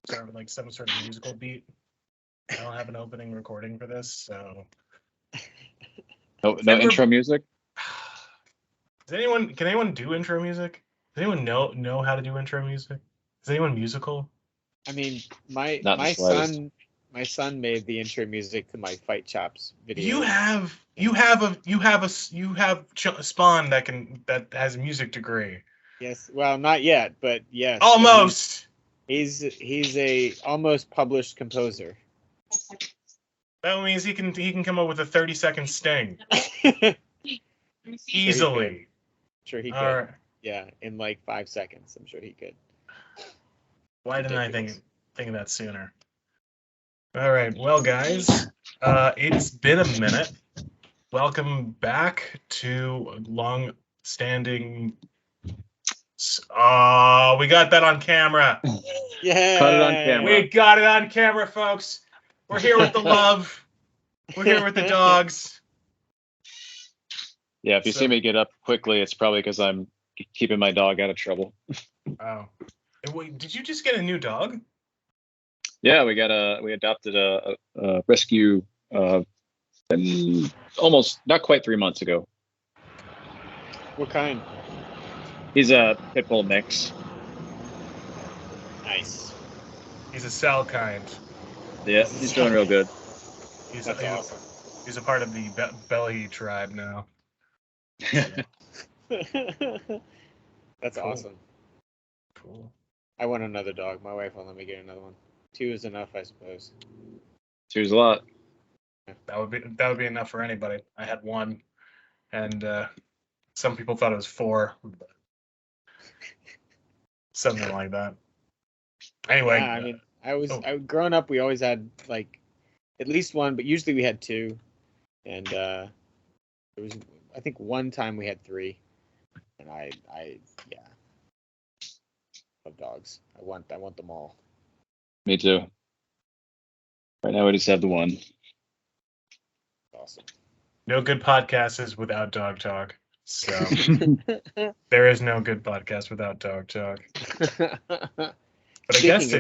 start with like some sort of musical beat. I don't have an opening recording for this, so. No intro music. Can anyone do intro music? Does anyone know how to do intro music? Is anyone musical? I mean, my Not the my slightest. son made the intro music to my Fight Chops video. You have a spawn that has a music degree. Yes, well, not yet, but yes. Almost. He's a almost published composer. That means he can come up with a 30-second sting easily. Sure he could. All right. Yeah, in like 5 seconds, I'm sure he could. Why didn't I think of that sooner? All right, well, guys, it's been a minute. Welcome back to long-standing. Oh, we got that on camera. Yeah, Caught it on camera. We got it on camera, folks. We're here with the love. We're here with the dogs. Yeah, if you see me get up quickly, it's probably because I'm keeping my dog out of trouble. Oh, wait, did you just get a new dog? Yeah, we adopted a rescue almost not quite 3 months ago. What kind? He's a pit bull mix. Nice. He's a cell kind. Yeah, he's doing real good. He's awesome. He's a part of the Belly tribe now. That's Cool. awesome. Cool. I want another dog. My wife won't let me get another one. 2 is enough, I suppose. Two's a lot. That would be enough for anybody. I had one, and some people thought it was 4, but something like that. Anyway, Yeah, I mean, growing up, we always had like at least one, but usually we had 2, and there was, I think, one time we had 3, and I love dogs. I want them all. Me too. Right now, we just have the one. Awesome. no good podcast is without dog talk. So there is no good podcast without dog talk. But I guess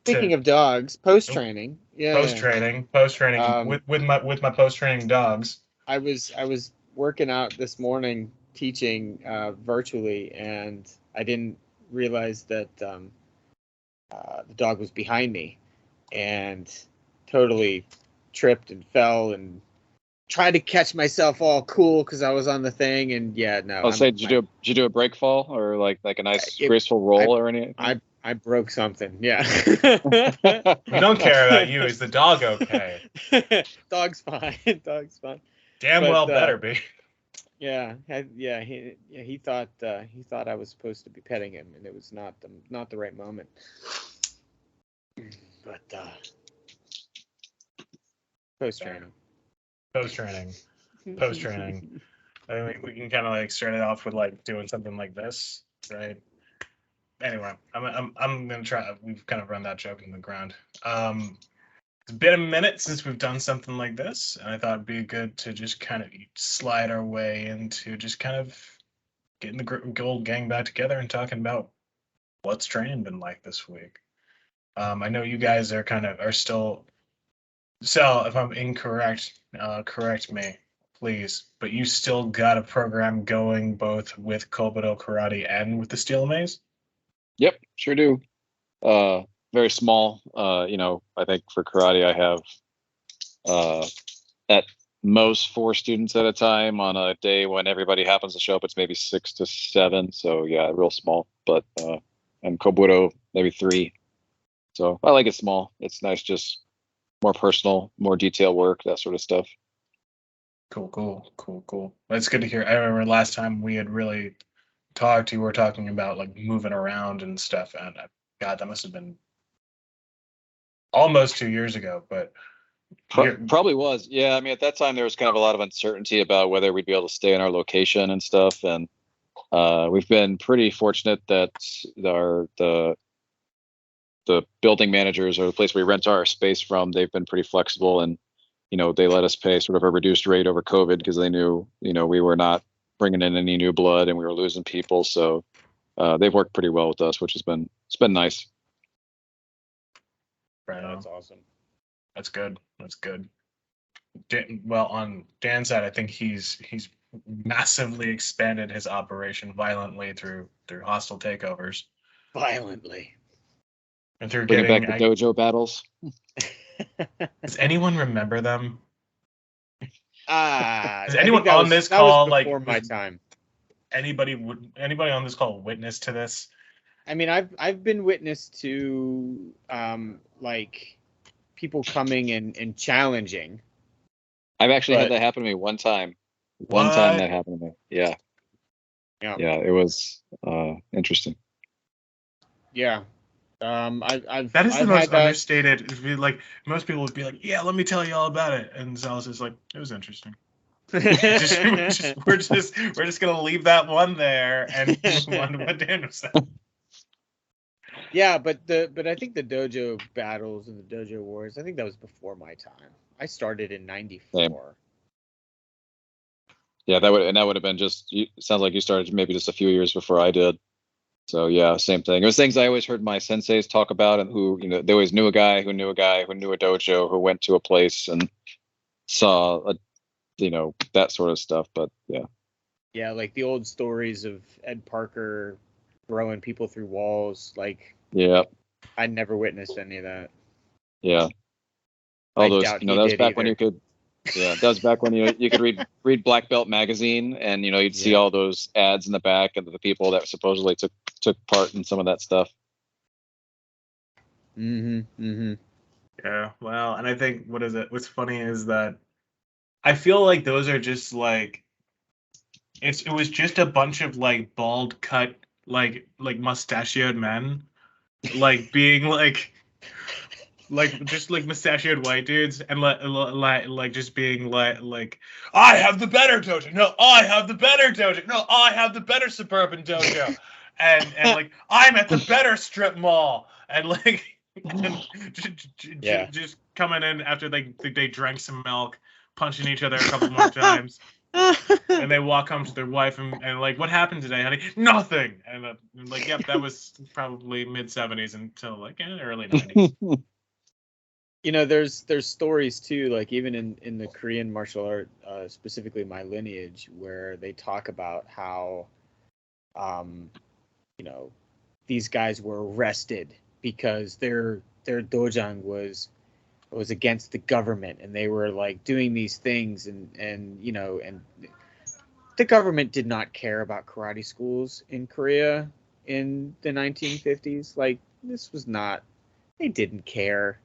Speaking of dogs, post training. Yeah. Post training with my post training dogs. I was working out this morning teaching virtually, and I didn't realize that the dog was behind me, and totally tripped and fell and tried to catch myself all cool because I was on the thing, and yeah, no. I'll say, did you do a break fall or like a nice graceful roll or anything? I broke something. Yeah. We don't care about you. Is the dog okay? Dog's fine. Dog's fine. Damn well better be. Yeah. He thought I was supposed to be petting him, and it was not the right moment. But post training. I mean, we can kind of like start it off with like doing something like this, right? Anyway, I'm gonna try. We've kind of run that joke in the ground. It's been a minute since we've done something like this, and I thought it'd be good to just kind of slide our way into just kind of getting the old gang back together and talking about what's training been like this week. I know you guys are still. So if I'm incorrect, correct me, please. But you still got a program going both with Kobudo Karate and with the Steel Maze? Yep, sure do. Very small. I think for karate I have at most 4 students at a time. On a day when everybody happens to show up, it's maybe 6 to 7. So yeah, real small. But and Kobudo maybe 3. So I like it small. It's nice, just more personal, more detail work, that sort of stuff. Cool. That's good to hear. I remember last time we had really talked, you were talking about like moving around and stuff, and God, that must have been almost 2 years ago. But probably was. Yeah, I mean, at that time there was kind of a lot of uncertainty about whether we'd be able to stay in our location and stuff, and we've been pretty fortunate that the building managers or the place we rent our space from, they've been pretty flexible, and they let us pay sort of a reduced rate over COVID because they knew we were not bringing in any new blood and we were losing people. So they've worked pretty well with us, which it's been nice. Right on. That's awesome. That's good. That's good. Well, on Dan's side, I think he's massively expanded his operation violently through hostile takeovers Violently. and through Bringing getting. back the dojo battles. Does anyone remember them? Does I anyone think that on was, this that was call before like my time. anybody on this call witness to this? I mean, I've been witness to like people coming and challenging. I've actually But- had that happen to me one time. What? One time that happened to me. Yeah. Yeah. Yeah, it was interesting. Yeah. I've That is the I've most had that. understated. It'd be like most people would be like, "Yeah, let me tell you all about it," and Sal's is like, "It was interesting." We're just gonna leave that one there and move on to what Dan was saying. Yeah, but I think the dojo battles and the dojo wars, I think that was before my time. I started in '94. Yeah, that would have been just. Sounds like you started maybe just a few years before I did. So yeah, same thing. It was things I always heard my senseis talk about, and who they always knew a guy who knew a guy who knew a dojo who went to a place and saw that sort of stuff. But yeah. Yeah, like the old stories of Ed Parker throwing people through walls. Like, Yeah. I never witnessed any of that. Yeah. I All those, doubt that he was did back when either. you could. Yeah, that was back when you could read Black Belt magazine, and you'd see Yeah. all those ads in the back of the people that supposedly took part in some of that stuff. Yeah, well, and I think what's funny is that I feel like those are just like it was just a bunch of like bald cut like mustachioed men like being like just like mustachioed white dudes and like just being like I have the better dojo. No, I have the better dojo. No, I have the better suburban dojo. and like I'm at the better strip mall and like and Yeah. just coming in after they drank some milk, punching each other a couple more times. And they walk home to their wife and like, what happened today, honey? Nothing. And like, yep, that was probably mid 70s until like early 90s. There's stories too, like even in the Korean martial art, specifically my lineage, where they talk about how, these guys were arrested because their dojang was against the government, and they were like doing these things, and the government did not care about karate schools in Korea in the 1950s. Like, this was not, they didn't care.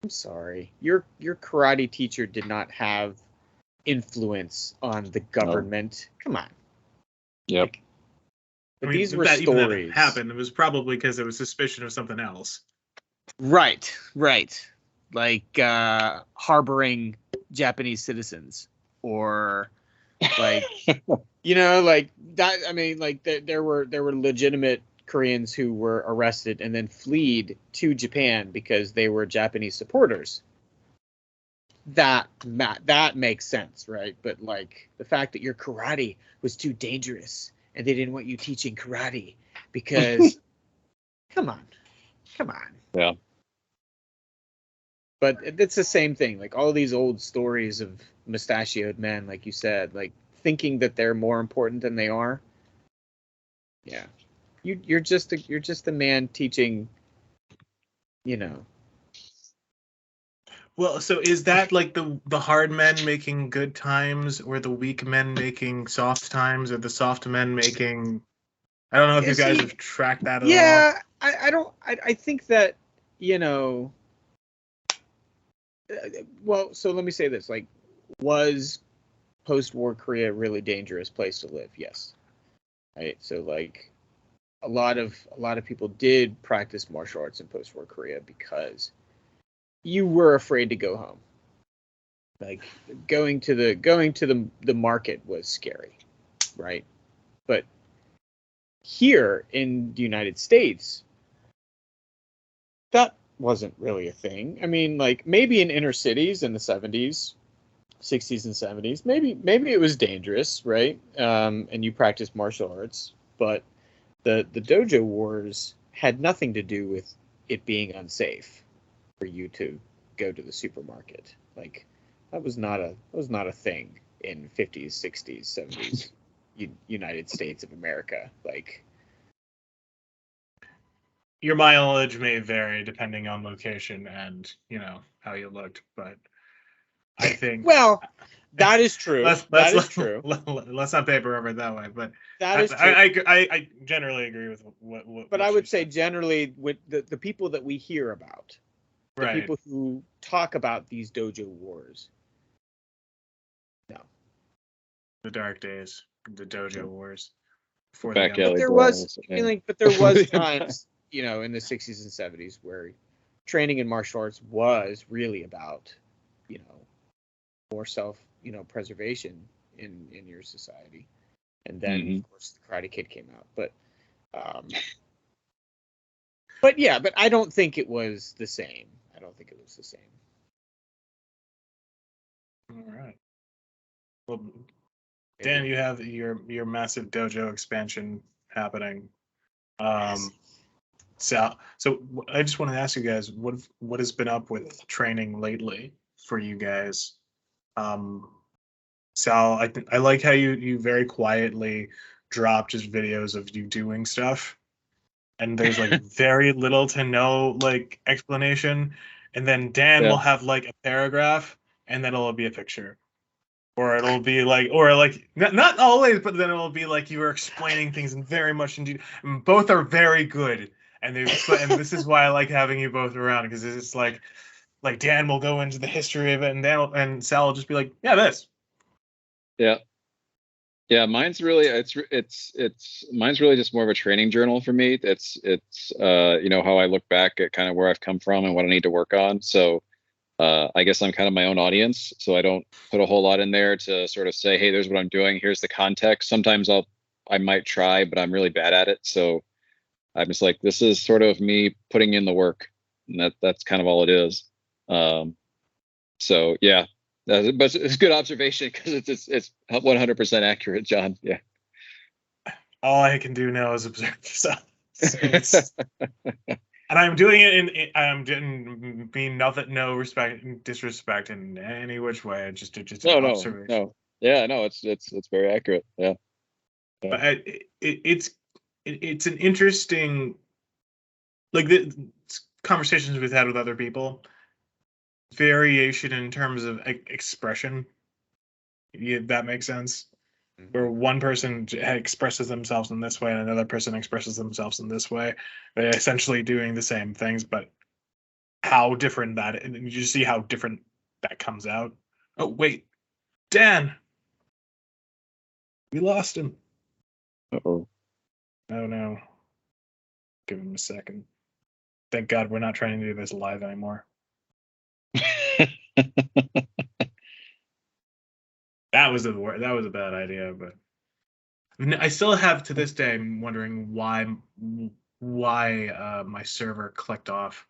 I'm sorry. Your karate teacher did not have influence on the government. Come on. Yep. Like, but these were stories. Even that happened, it was probably because there was suspicion of something else. Right. Like harboring Japanese citizens, or like like that. I mean, like there were legitimate Koreans who were arrested and then fled to Japan because they were Japanese supporters. That makes sense, right? But like the fact that your karate was too dangerous and they didn't want you teaching karate because come on. Yeah. But it's the same thing. Like all these old stories of mustachioed men, like you said, like thinking that they're more important than they are. Yeah. You're just a man teaching, Well, so is that like the hard men making good times, or the weak men making soft times, or the soft men making? I don't know if you guys have tracked that at all. Yeah, I think that, well, so let me say this, like, was post-war Korea a really dangerous place to live? Yes. Right. So like a lot of people did practice martial arts in post-war Korea because you were afraid to go home. Like going to the market was scary, right? But here in the United States, that wasn't really a thing. I mean, like maybe in inner cities in the 70s, 60s and 70s, maybe it was dangerous, right? And you practiced martial arts, but the dojo wars had nothing to do with it being unsafe. for you to go to the supermarket. Like that was not a thing in 50s, 60s, 70s United States of America. Like Your mileage may vary depending on location and how you looked, but I think well, that is true. That is true. Let's not paper over it that way, but That is true. I generally agree with what. But I would say generally with the people that we hear about, the right. people who talk about these dojo wars. No. The dark days, the dojo wars. Before Back But alley there brawls, was, yeah. but there was times, in the 60s and 70s where training in martial arts was really about, more self, preservation in your society. And then of course the Karate Kid came out. But yeah, but I don't think it was the same. All right. Well, Dan, you have your massive dojo expansion happening. So I just want to ask you guys, what has been up with training lately for you guys? Sal, I like how you very quietly dropped just videos of you doing stuff, and there's like very little to no like explanation, and then Dan will have like a paragraph, and then it'll be a picture. Or it'll be like, not always, but then it'll be like you are explaining things in very much in detail. And both are very good, and this is why I like having you both around, because it's like Dan will go into the history of it, and Sal will just be like, yeah, this. Yeah, mine's really mine's really just more of a training journal for me. It's how I look back at kind of where I've come from and what I need to work on. So. I guess I'm kind of my own audience, so I don't put a whole lot in there to sort of say, hey, there's what I'm doing. Here's the context. Sometimes I might try, but I'm really bad at it. So I'm just like, this is sort of me putting in the work, and that's kind of all it is. So yeah, but it's a good observation because it's 100% accurate, John. Yeah. All I can do now is observe stuff. And I'm doing it I'm didn't mean nothing, no disrespect in any which way. Just observation. No. Yeah, no, it's very accurate. Yeah. But it's an interesting, like the conversations we've had with other people, variation in terms of expression. Yeah, that makes sense. Where one person expresses themselves in this way and another person expresses themselves in this way. They're essentially doing the same things, but how different and you see how different that comes out. Oh, wait. Dan! We lost him. Uh-oh. Oh, no. Give him a second. Thank God we're not trying to do this live anymore. That was a bad idea, but I still have to this day wondering why my server clicked off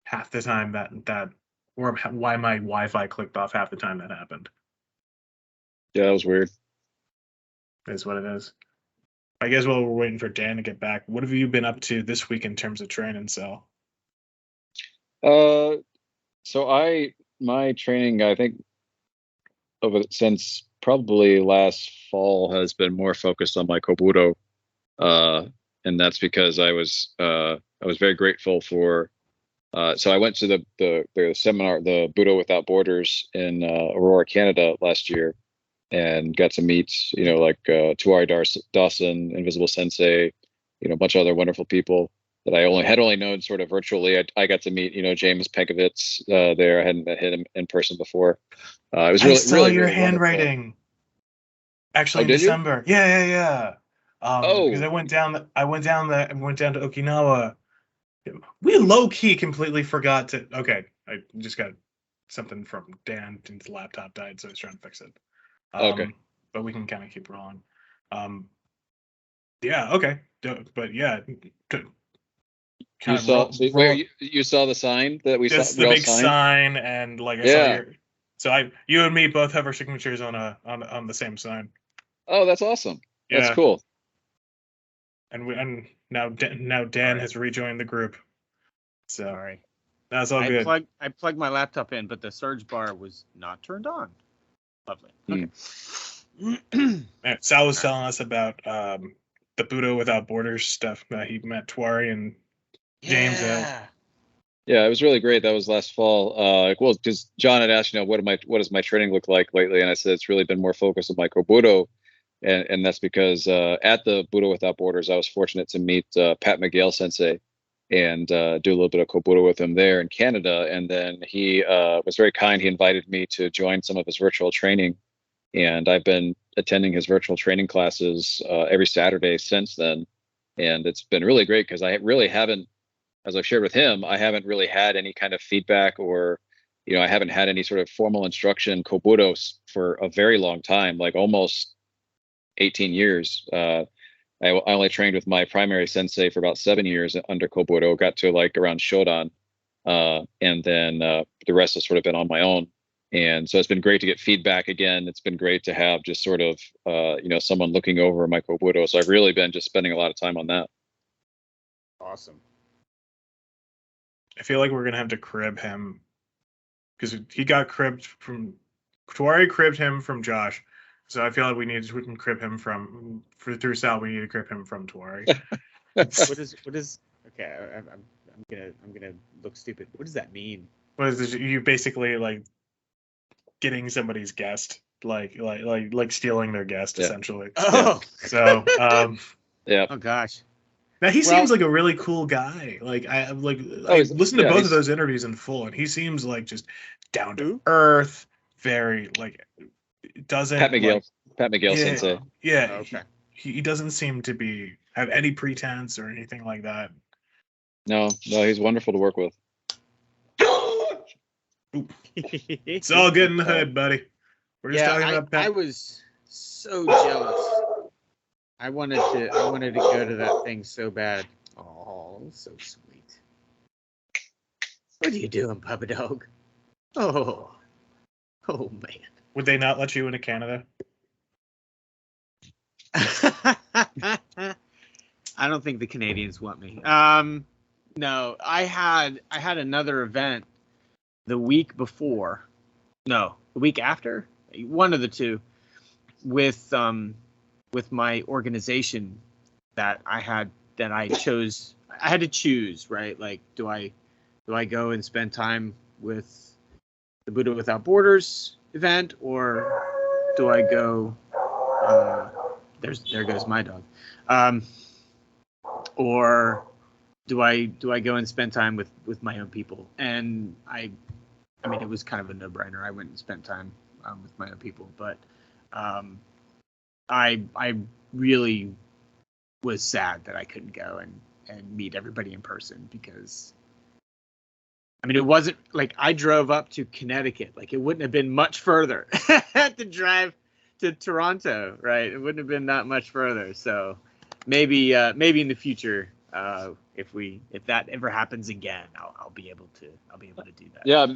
half the time or why my Wi-Fi clicked off half the time that happened. Yeah, that was weird. Is what it is. I guess while we're waiting for Dan to get back, what have you been up to this week in terms of training, Sal? So my training, I think, since probably last fall has been more focused on my Kobudo, and that's because I was very grateful for. So I went to the seminar, the Budo Without Borders in Aurora, Canada last year, and got to meet Tuari Dawson, Invisible Sensei, a bunch of other wonderful people that I had only known sort of virtually. I got to meet James Penkovitz there. I hadn't met him in person before. It was really, I saw really, your really handwriting. Wonderful. Actually, in December. You? Yeah. Because I went down to Okinawa. We low key completely forgot to. Okay, I just got something from Dan. His laptop died, so I was trying to fix it. Okay. But we can kind of keep rolling. Yeah. Okay. But yeah. You saw the sign that we saw. Just the big sign, and like I saw your. So you and me both have our signatures on the same sign. Oh, that's awesome. Yeah. That's cool. And now Dan has rejoined the group. So. Sorry. That's all good. I plugged my laptop in, but the surge bar was not turned on. Lovely. Okay. Sal was telling us about the Buddha Without Borders stuff. He met Twari and James. Yeah, it was really great. That was last fall. Well, because John had asked, what does my training look like lately? And I said it's really been more focused on my Kobudo, and that's because at the Buddha Without Borders, I was fortunate to meet Pat McGale Sensei and do a little bit of Kobudo with him there in Canada. And then he was very kind. He invited me to join some of his virtual training, and I've been attending his virtual training classes every Saturday since then. And it's been really great because I really haven't, as I've shared with him, I haven't really had any kind of feedback or, I haven't had any sort of formal instruction Kobudo for a very long time, like almost 18 years. I only trained with my primary sensei for about 7 years under Kobudo, got to like around Shodan. And then the rest has sort of been on my own. And so it's been great to get feedback again. It's been great to have just sort of, someone looking over my Kobudo. So I've really been just spending a lot of time on that. Awesome. I feel like we're going to have to crib him because he got cribbed from Twari, cribbed him from Josh. So I feel like we can crib him through Sal. We need to crib him from Twari. What is okay? I'm gonna look stupid. What does that mean? What is this? You basically like getting somebody's guest, like stealing their guest, essentially. Oh, so yeah. Oh gosh. Now he seems like a really cool guy. Like I listened to both of those interviews in full, and he seems like just down to earth, very like doesn't Pat McGale Sensei. Yeah. Oh, okay. He doesn't seem to have any pretense or anything like that. No, he's wonderful to work with. It's all good in the hood, buddy. We're just talking about Pat. I was so jealous. I wanted to go to that thing so bad. Oh, so sweet. What are you doing, Papa Dog? Oh man. Would they not let you into Canada? I don't think the Canadians want me. No, I had another event the week before. No, the week after. One of the two, with my organization that I chose. I had to choose, right? Like, do I go and spend time with the Buddha Without Borders event, or do I go? There goes my dog. Or do I go and spend time with my own people? And I mean, it was kind of a no-brainer. I went and spent time with my own people, but I really was sad that I couldn't go and meet everybody in person, because I mean, it wasn't like I drove up to Connecticut. Like, it wouldn't have been much further to drive to Toronto, right? It wouldn't have been that much further. So maybe in the future, if that ever happens again, I'll be able to do that. Yeah,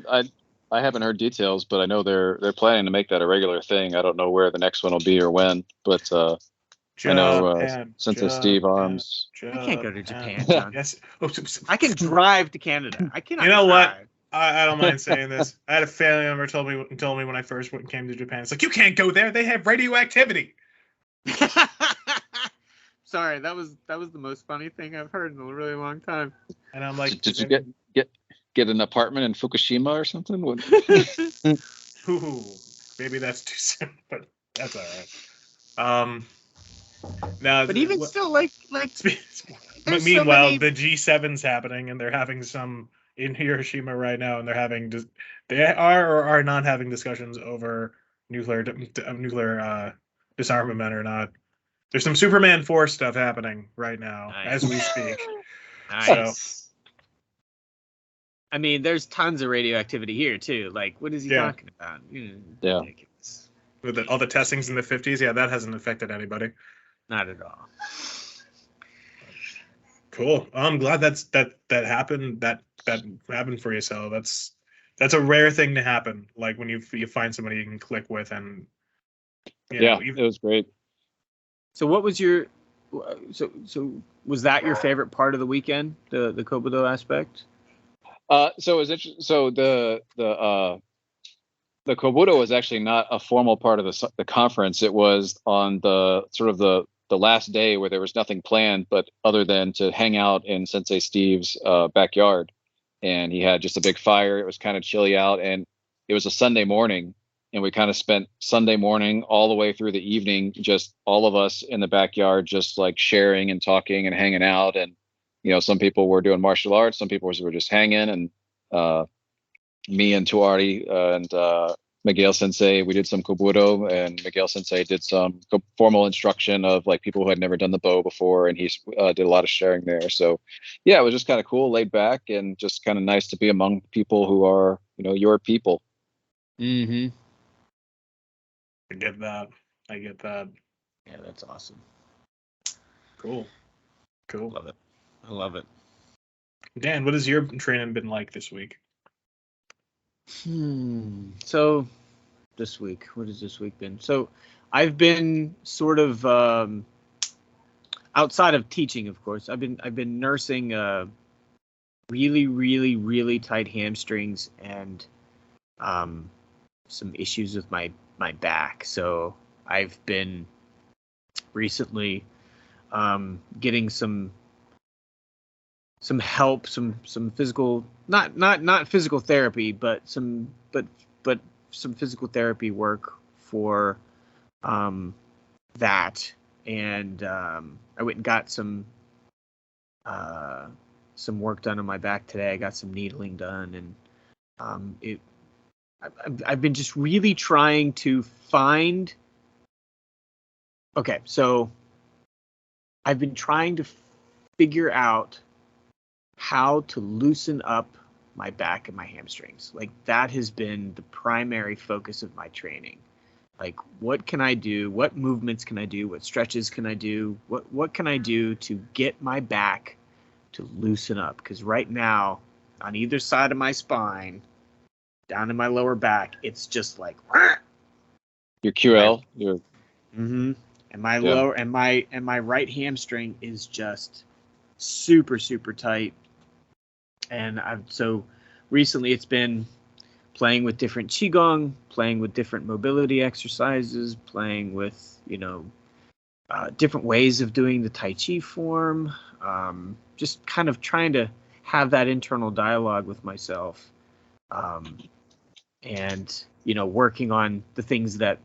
I haven't heard details, but I know they're planning to make that a regular thing. I don't know where the next one will be or when, but I know Sensei Steve Arms. I can't go to Japan, John. Yes. I can drive to Canada. I cannot. You know drive. what? I don't mind saying this. I had a family member told me when I first came to Japan, it's like, you can't go there. They have radioactivity. Sorry, that was the most funny thing I've heard in a really long time. And I'm like, did you get an apartment in Fukushima or something? Ooh, maybe that's too soon, but that's all right. Now, but even still, like. Meanwhile, the G7's happening, and they're having some in Hiroshima right now, and they are or are not having discussions over nuclear disarmament or not. There's some Superman 4 stuff happening right now as we speak. Nice. So, I mean, there's tons of radioactivity here too. Like, what is he talking about? Yeah. Ridiculous. With all the testings in the 50s, that hasn't affected anybody. Not at all. Cool. I'm glad that happened. That happened for you, so that's a rare thing to happen. Like when you find somebody you can click with, and it was great. So what was your so was that your favorite part of the weekend, the Kobudo aspect? So it was interesting. So the Kobudo was actually not a formal part of the conference. It was on the sort of the last day where there was nothing planned, but other than to hang out in Sensei Steve's backyard. And he had just a big fire. It was kind of chilly out, and it was a Sunday morning. And we kind of spent Sunday morning all the way through the evening, just all of us in the backyard, just like sharing and talking and hanging out. And, some people were doing martial arts. Some people were just hanging. And me and Tuari and Miguel Sensei, we did some Kobudo, and Miguel Sensei did some formal instruction of like people who had never done the bow before. And he did a lot of sharing there. So yeah, it was just kind of cool, laid back, and just kind of nice to be among people who are, your people. Mm-hmm. I get that. Yeah, that's awesome. Cool. Love it. I love it. Dan, what has your training been like this week? So this week, what has this week been? So I've been sort of outside of teaching, of course. I've been nursing really, really, really tight hamstrings and some issues with my back. So I've been recently getting some help, some physical, not physical therapy, but some physical therapy work for that. And I went and got some work done on my back today. I got some needling done, and I've been just really trying to find. Okay, so I've been trying to figure out how to loosen up my back and my hamstrings. Like, that has been the primary focus of my training. Like, what can I do? What movements can I do? What stretches can I do? What can I do to get my back to loosen up? Because right now, on either side of my spine, down in my lower back, it's just like your QL. And my lower and my right hamstring is just super, super tight. And so recently it's been playing with different qigong, playing with different mobility exercises, playing with different ways of doing the Tai Chi form, just kind of trying to have that internal dialogue with myself, and working on the things that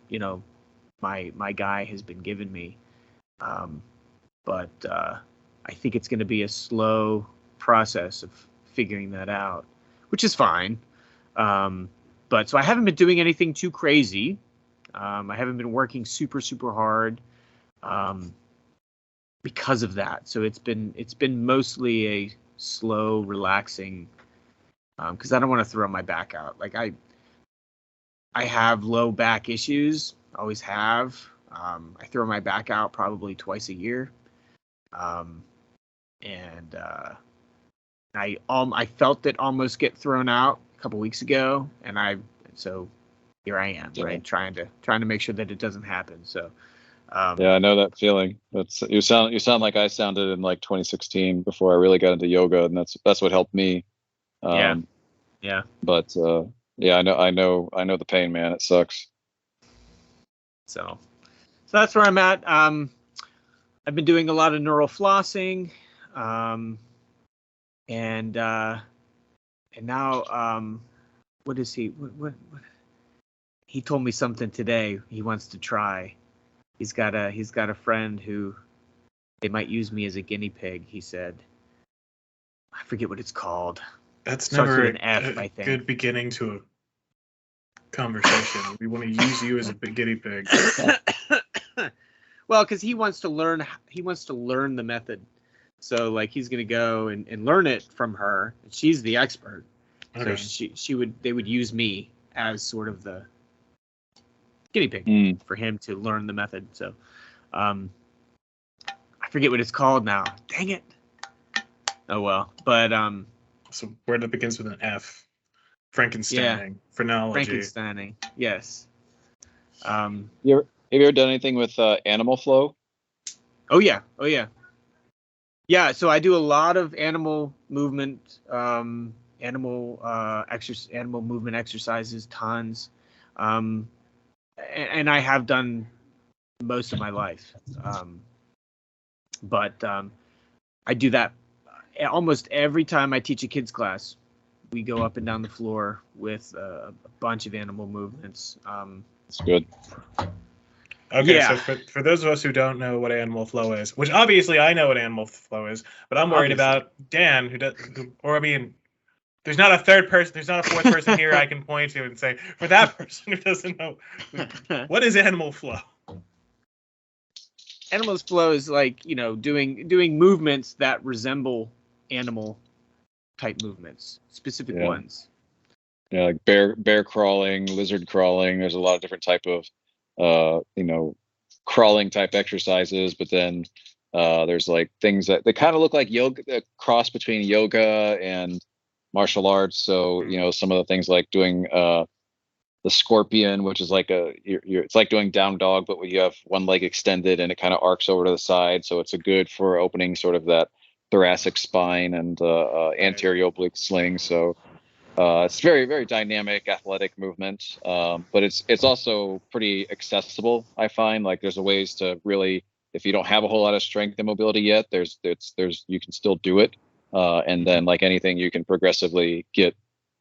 my guy has been giving me, but I think it's going to be a slow process of figuring that out, which is fine. But so I haven't been doing anything too crazy. I haven't been working super, super hard because of that. So it's been mostly a slow, relaxing, because I don't want to throw my back out. Like I have low back issues, always have. I throw my back out probably twice a year. And I felt it almost get thrown out a couple weeks ago, and so here I am, right, trying to make sure that it doesn't happen. So yeah, I know that feeling. That's you sound like I sounded in like 2016 before I really got into yoga, and that's what helped me. Yeah. But yeah, I know the pain, man. It sucks. So that's where I'm at. I've been doing a lot of neural flossing, and now what is he? What he told me something today he wants to try. He's got a friend who they might use me as a guinea pig. He said, I forget what it's called. That's Starts never with an F, I think. Good beginning to a conversation. We want to use you as a big guinea pig. Well, because he wants to learn the method. So like he's gonna go and learn it from her. She's the expert. Okay. So they would use me as sort of the guinea pig for him to learn the method. So I forget what it's called now. Dang it. Oh well. But so word that begins with an F. Frankensteining. Phrenology. Frankensteining. Yes. Have you ever done anything with animal flow? Oh yeah. Yeah, so I do a lot of animal movement animal animal movement exercises, tons. And I have done most of my life. But I do that almost every time I teach a kids class. We go up and down the floor with a bunch of animal movements. It's good. Okay, Yeah. so for those of us who don't know what animal flow is, which obviously I know what animal flow is, but I'm worried Obviously. about Dan, or I mean, there's not a third person, there's not a fourth person here I can point to and say, for that person who doesn't know, what is animal flow? Animals flow is like, doing movements that resemble animal type movements, specific ones. Yeah, like bear crawling, lizard crawling. There's a lot of different type of crawling type exercises, but then there's like things that they kind of look like yoga, a cross between yoga and martial arts. So some of the things like doing the scorpion, which is like it's like doing down dog, but where you have one leg extended and it kind of arcs over to the side. So it's a good for opening sort of that thoracic spine and anterior oblique sling. So it's very, very dynamic, athletic movement, but it's also pretty accessible. I find like there's a ways to really, if you don't have a whole lot of strength and mobility yet, there's you can still do it, and then like anything, you can progressively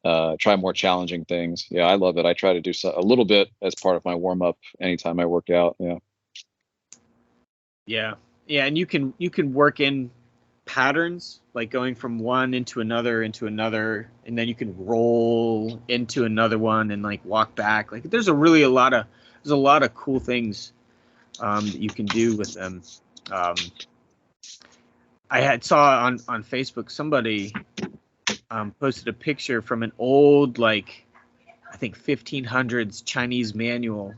try more challenging things. Yeah, I love it. I try to do a little bit as part of my warm up anytime I work out. Yeah, and you can work in patterns, like going from one into another, and then you can roll into another one and like walk back. Like there's a lot of cool things that you can do with them. I saw on Facebook somebody posted a picture from an old, like I think 1500s Chinese manual,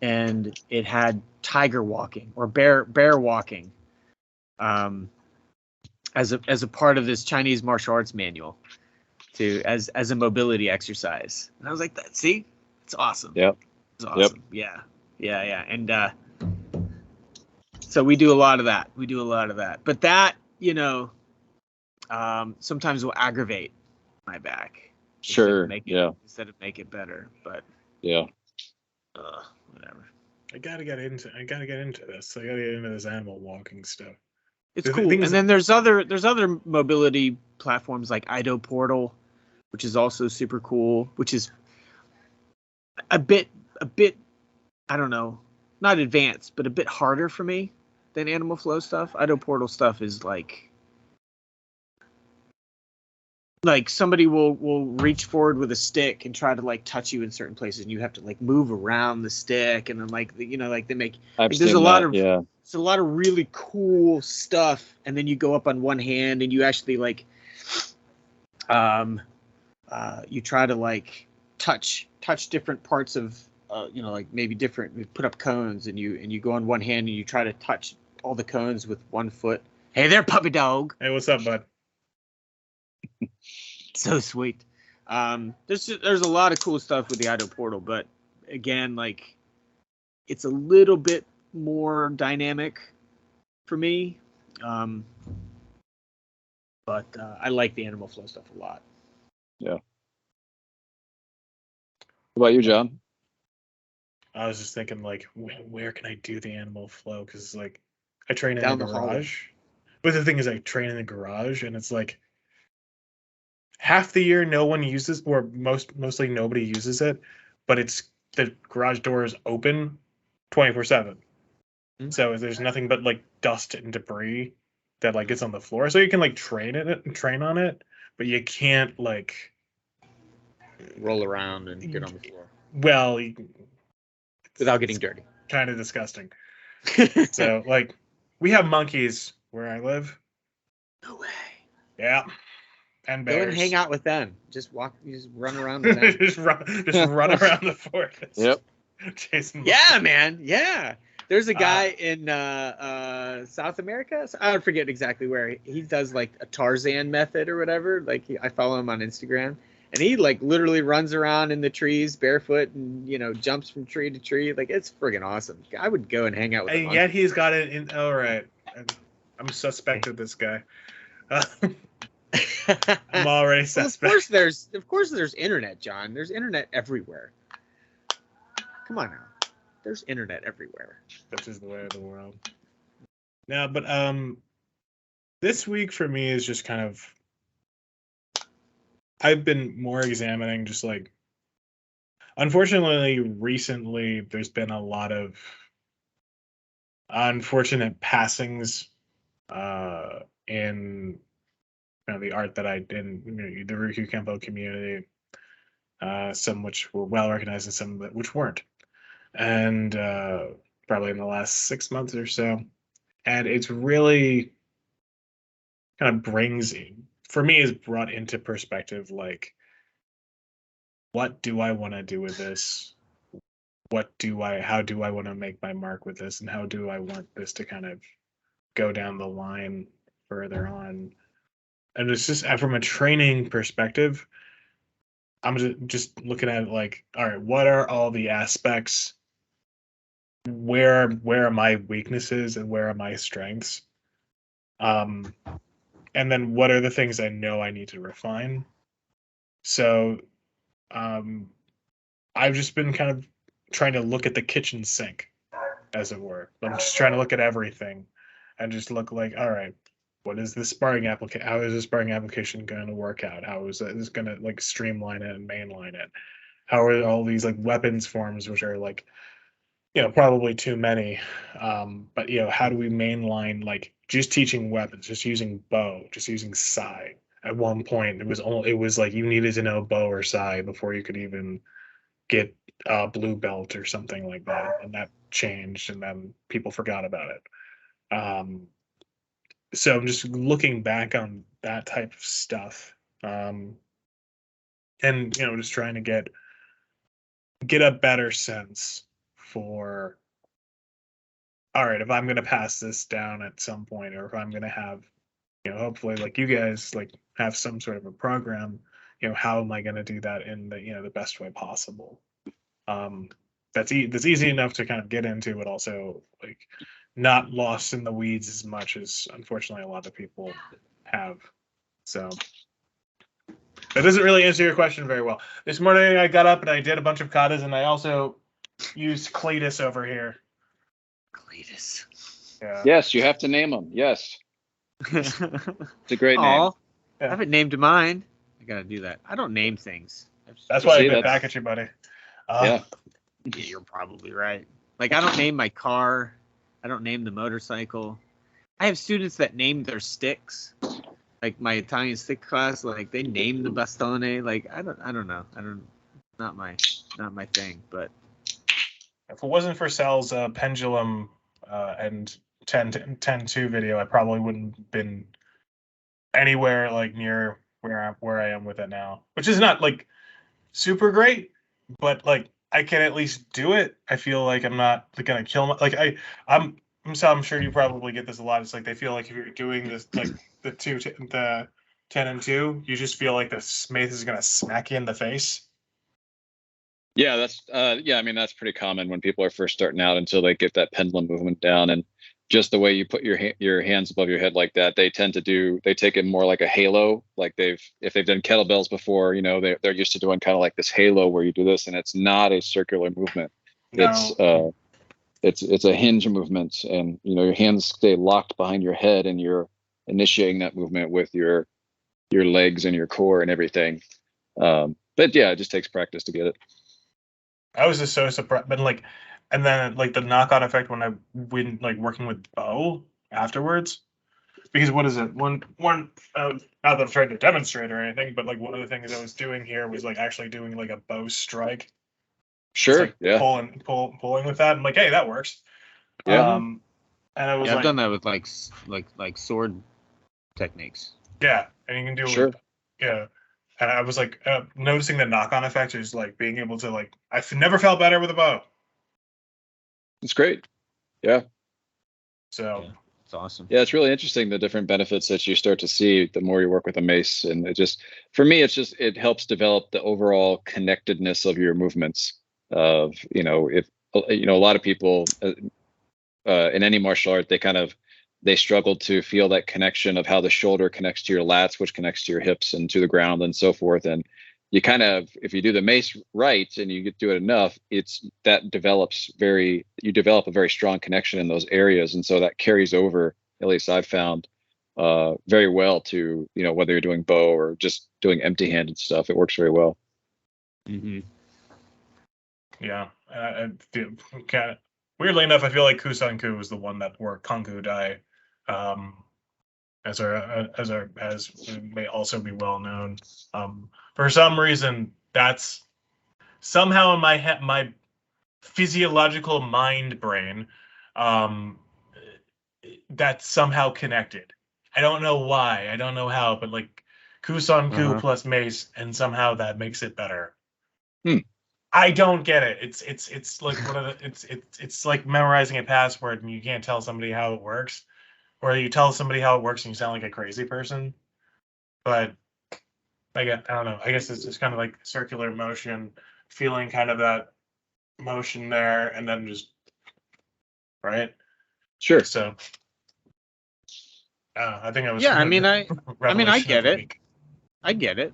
and it had tiger walking or bear walking as a part of this Chinese martial arts manual as a mobility exercise. And I was like, see, it's awesome. Yep. It's awesome. Yep. Yeah. And so we do a lot of that. But that, sometimes will aggravate my back. Sure. Instead of make it better. But yeah. Whatever. I gotta get into this. I gotta get into this animal walking stuff. It's cool. And then there's other mobility platforms like Ido Portal, which is also super cool, which is a bit I don't know, not advanced, but a bit harder for me than Animal Flow stuff. Ido Portal stuff is like somebody will reach forward with a stick and try to like touch you in certain places, and you have to like move around the stick, and then like they make there's a lot of really cool stuff, and then you go up on one hand and you actually like you try to like touch different parts of like maybe different, put up cones, and you go on one hand and you try to touch all the cones with one foot. Hey there, puppy dog. Hey, what's up, bud? So sweet. There's a lot of cool stuff with the Ido Portal, but again, like it's a little bit more dynamic for me. But I like the Animal Flow stuff a lot. Yeah. What about you, John? I was just thinking, like, where can I do the Animal Flow? Because like I train in Down the the garage. But the thing is, I train in the garage, and it's like half the year no one uses, or mostly nobody uses it, but it's the garage door is open 24/7. Mm-hmm. So there's nothing but like dust and debris that like gets on the floor. So you can like train on it, but you can't like roll around and get on the floor. Well, without getting dirty. Kind of disgusting. So like we have monkeys where I live. No way. Yeah. And bears. Go and hang out with them. Just run around with them. just run around the forest. Yep. Chasing yeah, man. Yeah. There's a guy in South America. I forget exactly where. He does like a Tarzan method or whatever. Like I follow him on Instagram, and he like literally runs around in the trees barefoot and jumps from tree to tree. Like it's friggin' awesome. I would go and hang out with him. And yet he's got it in. All right. I'm suspect of this guy. I'm already Well, suspect. of course there's internet, John. There's internet everywhere. Come on now. There's internet everywhere. That's just the way of the world. No, but this week for me is just kind of I've been more examining just like unfortunately recently there's been a lot of unfortunate passings in the art that I did in the Ryukyu Kempo community, some which were well recognized and some which weren't. And probably in the last 6 months or so. And it's really kind of brings, for me, is brought into perspective like, what do I want to do with this? How do I want to make my mark with this? And how do I want this to kind of go down the line further on? And it's just from a training perspective, I'm just looking at it like, all right, what are all the aspects? Where are my weaknesses and where are my strengths? Um, and then what are the things I know I need to refine? So um, I've just been kind of trying to look at the kitchen sink, as it were. I'm just trying to look at everything and just look like, all right, what is this sparring application? How is this sparring application going to work out? How is this going to like streamline it and mainline it? How are all these like weapons forms, which are like, probably too many. But how do we mainline like just teaching weapons, just using bow, just using sai? At one point, it was like you needed to know bow or sai before you could even get a blue belt or something like that, and that changed, and then people forgot about it. So I'm just looking back on that type of stuff, and just trying to get a better sense for all right, if I'm going to pass this down at some point, or if I'm going to have, hopefully like you guys like have some sort of a program, how am I going to do that in the best way possible? That's easy enough to kind of get into, but also like not lost in the weeds as much as unfortunately a lot of people have. So that doesn't really answer your question very well. This morning I got up and I did a bunch of katas, and I also used Cletus over here. Cletus. Yeah. Yes, you have to name them. Yes. It's a great name. I haven't named mine. I gotta do that. I don't name things. That's why I bit back at you, buddy. Yeah. You're probably right. Like I don't name my car. I don't name the motorcycle. I have students that name their sticks. Like my Italian stick class, like they name the bastone. Like I don't know. Not my thing. But if it wasn't for Sal's pendulum and 10-2 video, I probably wouldn't have been anywhere like near where I am with it now, which is not like super great, but like I can at least do it. I feel like I'm not gonna kill my like I'm sure you probably get this a lot. It's like they feel like if you're doing this like the 10-2, you just feel like the smith is gonna smack you in the face. Yeah, that's I mean that's pretty common when people are first starting out until they get that pendulum movement down, and just the way you put your hands above your head like that, they take it more like a halo. Like if they've done kettlebells before, they're used to doing kind of like this halo where you do this, and it's not a circular movement. No. It's a hinge movement, and your hands stay locked behind your head, and you're initiating that movement with your legs and your core and everything. But yeah, it just takes practice to get it. I was just so surprised, but like, and then like the knock-on effect when like working with bow afterwards, because what is it? One not that I'm trying to demonstrate or anything, but like one of the things I was doing here was like actually doing like a bow strike. Sure. Like yeah. Pulling with that. I'm like, hey, that works. Yeah. And I was I've done that with like sword techniques. Yeah, and you can do Sure. Yeah. And I was like noticing the knock-on effect is like being able to like I've never felt better with a bow. It's great. Yeah. So yeah, it's awesome. Yeah, it's really interesting the different benefits that you start to see the more you work with a mace, and for me it helps develop the overall connectedness of your movements. Of if a lot of people in any martial art, they kind of they struggled to feel that connection of how the shoulder connects to your lats, which connects to your hips and to the ground and so forth. And you kind of, if you do the mace right and you do it enough, you develop a very strong connection in those areas. And so that carries over, at least I've found, very well to, whether you're doing bow or just doing empty-handed stuff. It works very well. Mm-hmm. Yeah. Weirdly enough, I feel like Kusanku was the one that wore Konku Dai, as may also be well known. For some reason, that's somehow in my physiological mind brain, that's somehow connected. I don't know why. I don't know how, but like Kusanku plus mace, and somehow that makes it better. I don't get it. It's like one of the it's like memorizing a password and you can't tell somebody how it works, or you tell somebody how it works and you sound like a crazy person. But I don't know. I guess it's just kind of like circular motion, feeling kind of that motion there, and then just right. Sure. So I think I was. Yeah, I mean, I get it. Week. I get it.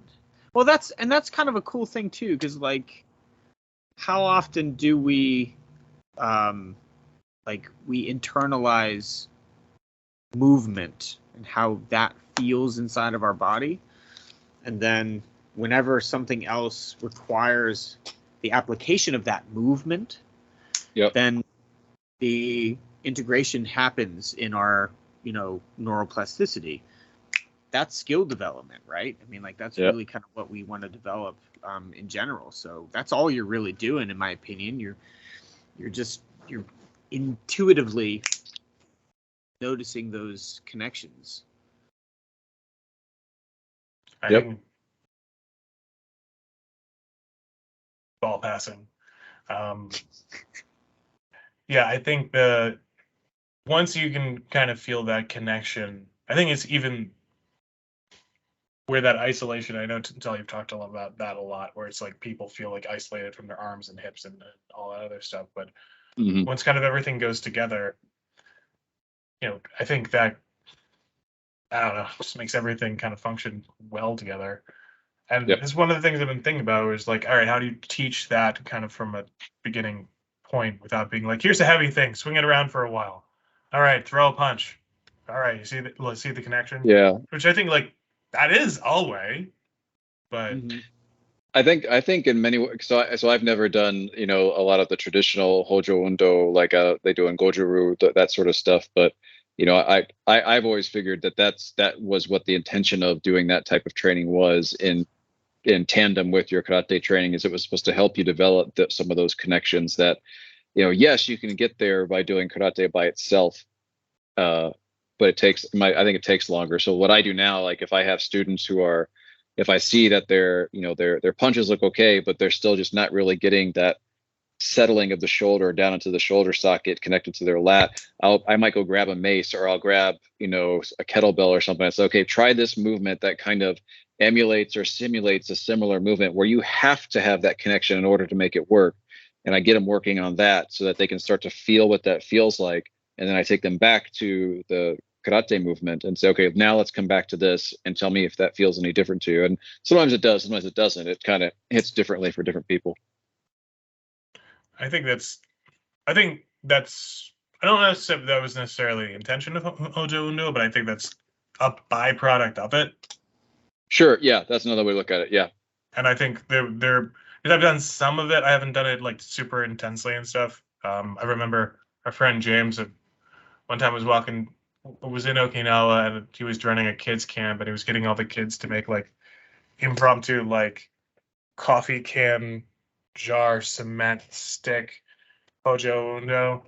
Well, that's kind of a cool thing too, because like, how often do we, we internalize movement and how that feels inside of our body, and then whenever something else requires the application of that movement, then the integration happens in our neuroplasticity. That's skill development, right? I mean, like, that's really kind of what we want to develop in general. So that's all you're really doing, in my opinion. You're intuitively noticing those connections. Ball passing. Yeah, I think once you can kind of feel that connection, I think it's even where that isolation, I know until you've talked about that a lot, where it's like people feel like isolated from their arms and hips and all that other stuff. But once kind of everything goes together, I think that, I don't know, just makes everything kind of function well together. And it's one of the things I've been thinking about is like, all right, how do you teach that kind of from a beginning point without being like, here's a heavy thing, swing it around for a while. All right, throw a punch. All right, let's see the connection. Yeah. Which I think like that is all way, but I think in many ways, so I've never done, a lot of the traditional Hojo Undo like they do in Goju-ryu, that sort of stuff. But, I've always figured that was what the intention of doing that type of training was in tandem with your karate training, is it was supposed to help you develop some of those connections that, yes, you can get there by doing karate by itself. But I think it takes longer. So what I do now, like if I have students if I see that their punches look okay, but they're still just not really getting that settling of the shoulder down into the shoulder socket connected to their lat, I might go grab a mace, or I'll grab, a kettlebell or something. I say, okay, try this movement that kind of emulates or simulates a similar movement where you have to have that connection in order to make it work. And I get them working on that so that they can start to feel what that feels like. And then I take them back to the karate movement and say, okay, now let's come back to this and tell me if that feels any different to you. And sometimes it does, sometimes it doesn't. It kind of hits differently for different people. I don't know if that was necessarily the intention of Hojo Undo, but I think that's a byproduct of it. Sure. Yeah. That's another way to look at it. Yeah. And I think because I've done some of it. I haven't done it like super intensely and stuff. I remember our friend James one time was in Okinawa, and he was running a kids camp, and he was getting all the kids to make like impromptu like coffee can jar cement stick Hojo Undo.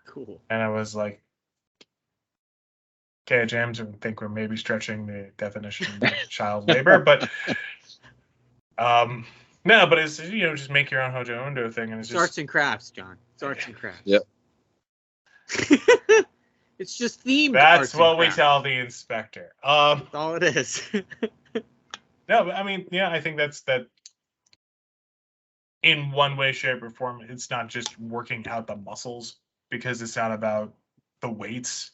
Cool. And I was like, okay, James, I think we're maybe stretching the definition of child labor, but no, but it's just make your own Hojo Undo thing, and it's just arts and crafts, John. It's arts and crafts. Yep. It's just themed. That's what we tell the inspector. That's all it is. No, but I mean, yeah, I think that's that. In one way, shape, or form, it's not just working out the muscles, because it's not about the weights.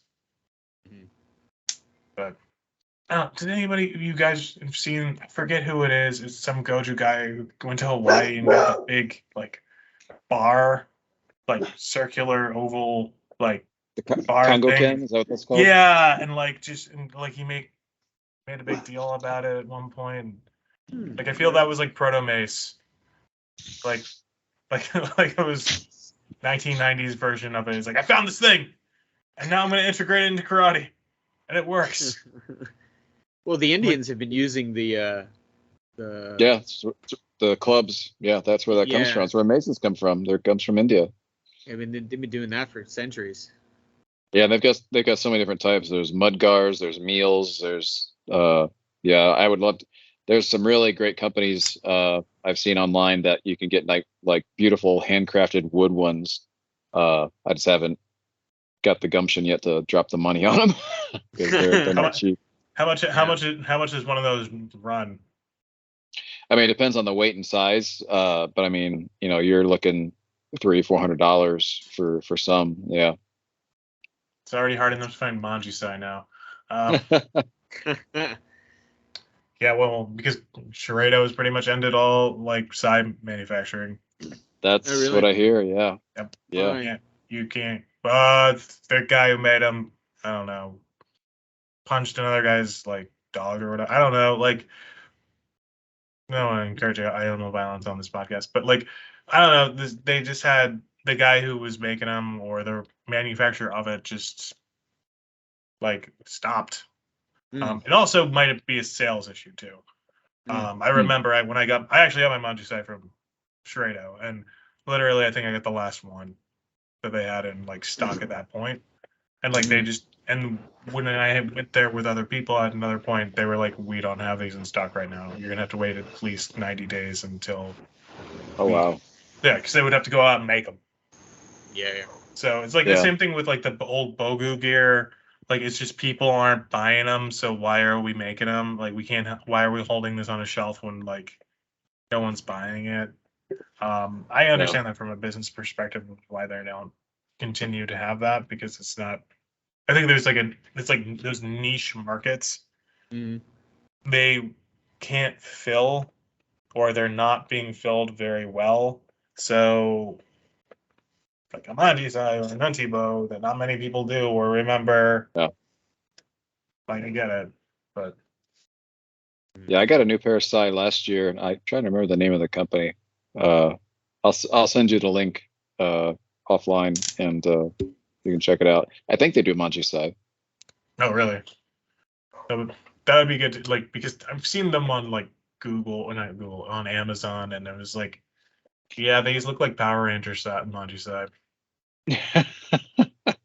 Mhm. But did anybody you guys have seen? I forget who it is. It's some Goju guy who went to Hawaii and got the big like bar, like circular oval like The bar Congo thing. Ken, is that what that's called? Yeah, and like he made a big deal about it at one point. Like I feel that was like proto Mace, like like it was 1990s version of it. It's like I found this thing, and now I'm gonna integrate it into karate, and it works. Well, the Indians have been using the Yeah, the clubs. Yeah, that's where that comes Yeah. from. That's where Masons come from. There comes from India. I mean, they've been doing that for centuries. Yeah, they've got so many different types. There's mudgars, there's meals, there's yeah, I would love to, there's some really great companies I've seen online that you can get like beautiful handcrafted wood ones. I just haven't got the gumption yet to drop the money on them because they're not cheap. How much does one of those run? I mean, it depends on the weight and size, but I mean, you're looking $300-400 for some. Yeah. It's already hard enough to find Manjusai now. Yeah, well, because Sharado has pretty much ended all like side manufacturing. That's Oh, really? what I hear. Yeah. Yep. Yeah. Yeah, you can't. The guy who made them, I don't know, punched another guy's like dog or whatever. I don't know. Like, no, I encourage animal violence on this podcast, but like, I don't know. They just had the guy who was making them or the manufacturer of it just like stopped. It also might be a sales issue too. I remember when I actually got my Manjusai from Sharado, and literally I think I got the last one that they had in like stock at that point. And like they just when I went there with other people at another point, they were like, "We don't have these in stock right now. You're gonna have to wait at least 90 days until." Oh wow. Yeah, because they would have to go out and make them. Yeah. So it's like the same thing with like the old Bogu gear. Like it's just people aren't buying them, so why are we making them? Like we can't. Why are we holding this on a shelf when like no one's buying it? I understand that from a business perspective why they don't continue to have that because it's not. I think there's it's like those niche markets they can't fill or they're not being filled very well. So like a Manjusai or an Untibo that not many people do or remember. Yeah. I can get it, but Yeah, I got a new pair of Sai last year, and I'm trying to remember the name of the company. I'll send you the link offline, and you can check it out. I think they do Manjusai. oh really? That would be good to, like because I've seen them on like Google or not Google on Amazon, and it was like, yeah, these look like Power Rangers Manjusai.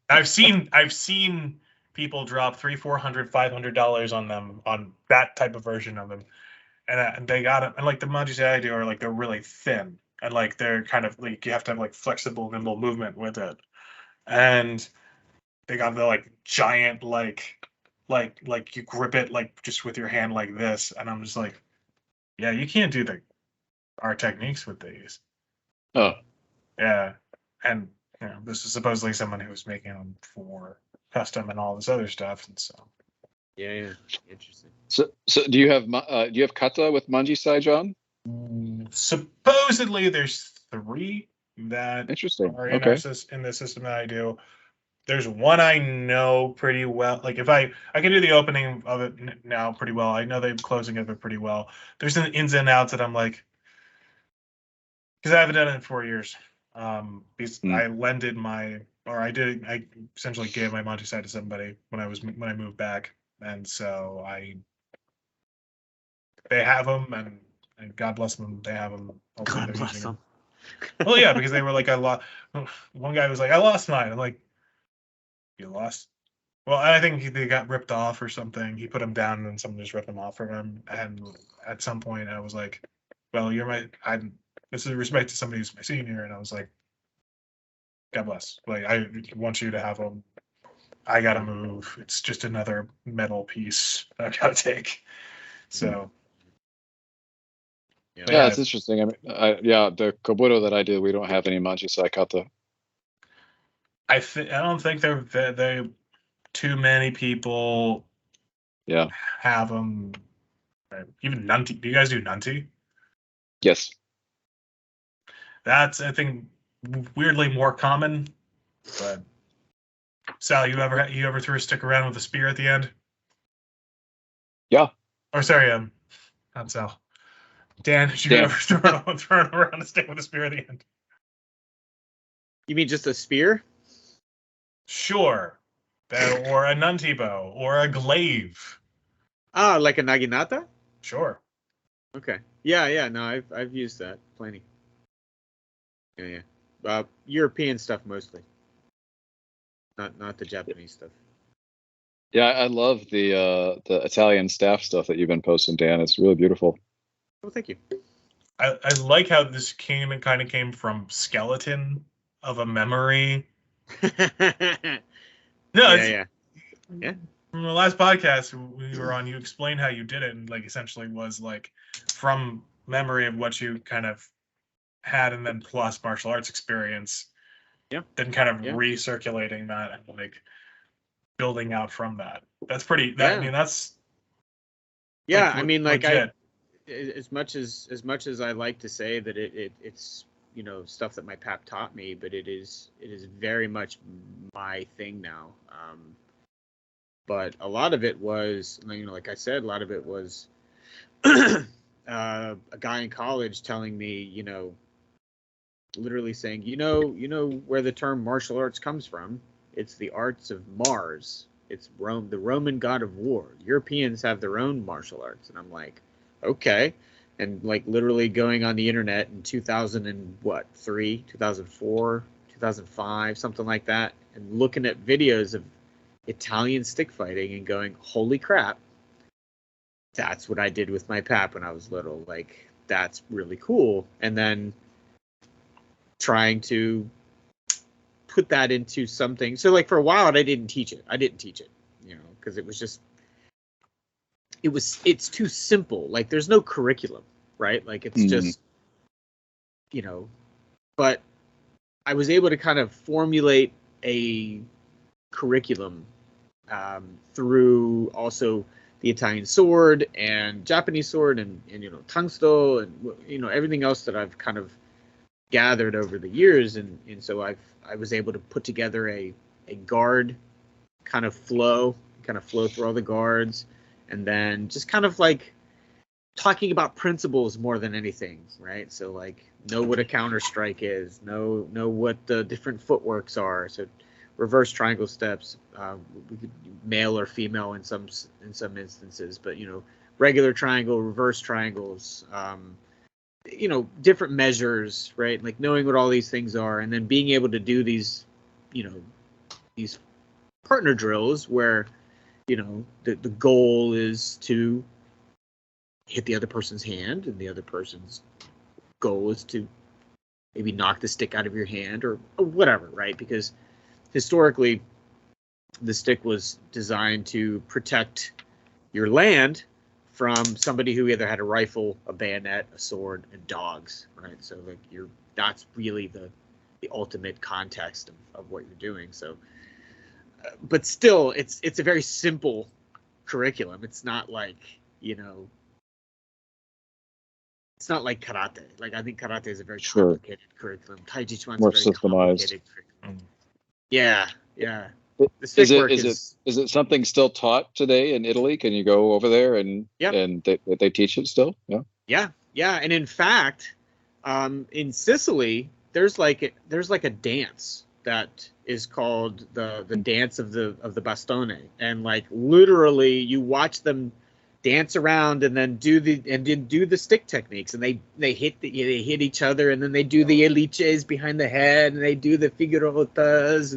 I've seen people drop $300, $400, $500 on them on that type of version of them, and they got it. And like the Manjusai I do are like they're really thin and like they're kind of like you have to have like flexible, nimble movement with it, and they got the like giant like you grip it like just with your hand like this, and I'm just like, yeah, you can't do our techniques with these. Oh. Yeah, and this is supposedly someone who was making them for custom and all this other stuff, and so. Yeah. Interesting. So do you have kata with Manjusai, John? Supposedly, there's 3 that Interesting. are in Okay. in the system that I do. There's one I know pretty well. Like if I can do the opening of it now pretty well. I know the closing of it pretty well. There's an ins and outs that I'm like, because I haven't done it in 4 years. Because I lended I essentially gave my Manjusai to somebody when I moved back, and so they have them, and God bless them, they have them. Hopefully God they're bless using them. Well, yeah, because they were like, I lost. One guy was like, I lost mine. I'm like, you lost? Well, I think they got ripped off or something. He put them down, and then someone just ripped them off from him. And at some point, I was like, well, this is respect to somebody who's my senior, and I was like, God bless. Like, I want you to have them. I gotta move. It's just another metal piece that I gotta take. So. Yeah, it's interesting. I mean, the Kobudo that I do, we don't have any Manjusai kata. I don't think they too many people Yeah. have them. Even Nunti. Do you guys do Nunti? Yes. That's, I think, weirdly more common. But Sal, you ever threw a stick around with a spear at the end? Yeah. Or sorry, not Sal. Dan, did you Dan. ever throw around a stick with a spear at the end? You mean just a spear? Sure. Or a Nunti bow, or a glaive. Ah, like a naginata? Sure. Okay. Yeah. No, I've used that plenty. Yeah. European stuff mostly. Not the Japanese stuff. Yeah, I love the Italian staff stuff that you've been posting, Dan. It's really beautiful. Oh, thank you. I like how this kind of came from skeleton of a memory. No, Yeah. From the last podcast we were on, you explained how you did it, and like essentially was like from memory of what you kind of had, and then plus martial arts experience. Yeah. Then kind of Yeah. recirculating that and like building out from that. That's pretty. Yeah. I mean, that's. Yeah, like, I mean, like legit. as much as I like to say that it's stuff that my pap taught me, but it is very much my thing now. But a lot of it was, like I said, a lot of it was a guy in college telling me, literally saying, where the term martial arts comes from. It's the arts of Mars. It's Rome, the Roman god of war. Europeans have their own martial arts. And I'm like, okay. And like literally going on the internet in 2003, 2004, 2005, something like that, and looking at videos of Italian stick fighting and going, holy crap, that's what I did with my pap when I was little. Like, that's really cool. And then trying to put that into something. So like for a while I didn't teach it, because it was just, it's too simple. Like there's no curriculum, right? Like it's just, but I was able to kind of formulate a curriculum through also the Italian sword and Japanese sword and tungsto and everything else that I've kind of gathered over the years, and so I was able to put together a guard kind of flow through all the guards, and then just kind of like talking about principles more than anything, right? So like know what a counter strike is, know what the different footworks are. So reverse triangle steps, we could male or female in some instances, but regular triangle, reverse triangles, different measures, right? Like knowing what all these things are, and then being able to do these these partner drills where the goal is to hit the other person's hand, and the other person's goal is to maybe knock the stick out of your hand or whatever, right? Because historically the stick was designed to protect your land from somebody who either had a rifle, a bayonet, a sword, and dogs, right? So like that's really the ultimate context of what you're doing. So, but still, it's a very simple curriculum. It's not like it's not like karate. Like I think karate is a very complicated curriculum. Tai Chi Chuan's more a very systemized. Complicated curriculum. Yeah. The Is stick work it something still taught today in Italy? Can you go over there and they teach it still? Yeah. And in fact, in Sicily, there's like a dance that is called the dance of the bastone, and like literally you watch them dance around and then do the stick techniques, and they hit each other, and then they do the elices behind the head, and they do the figurotas,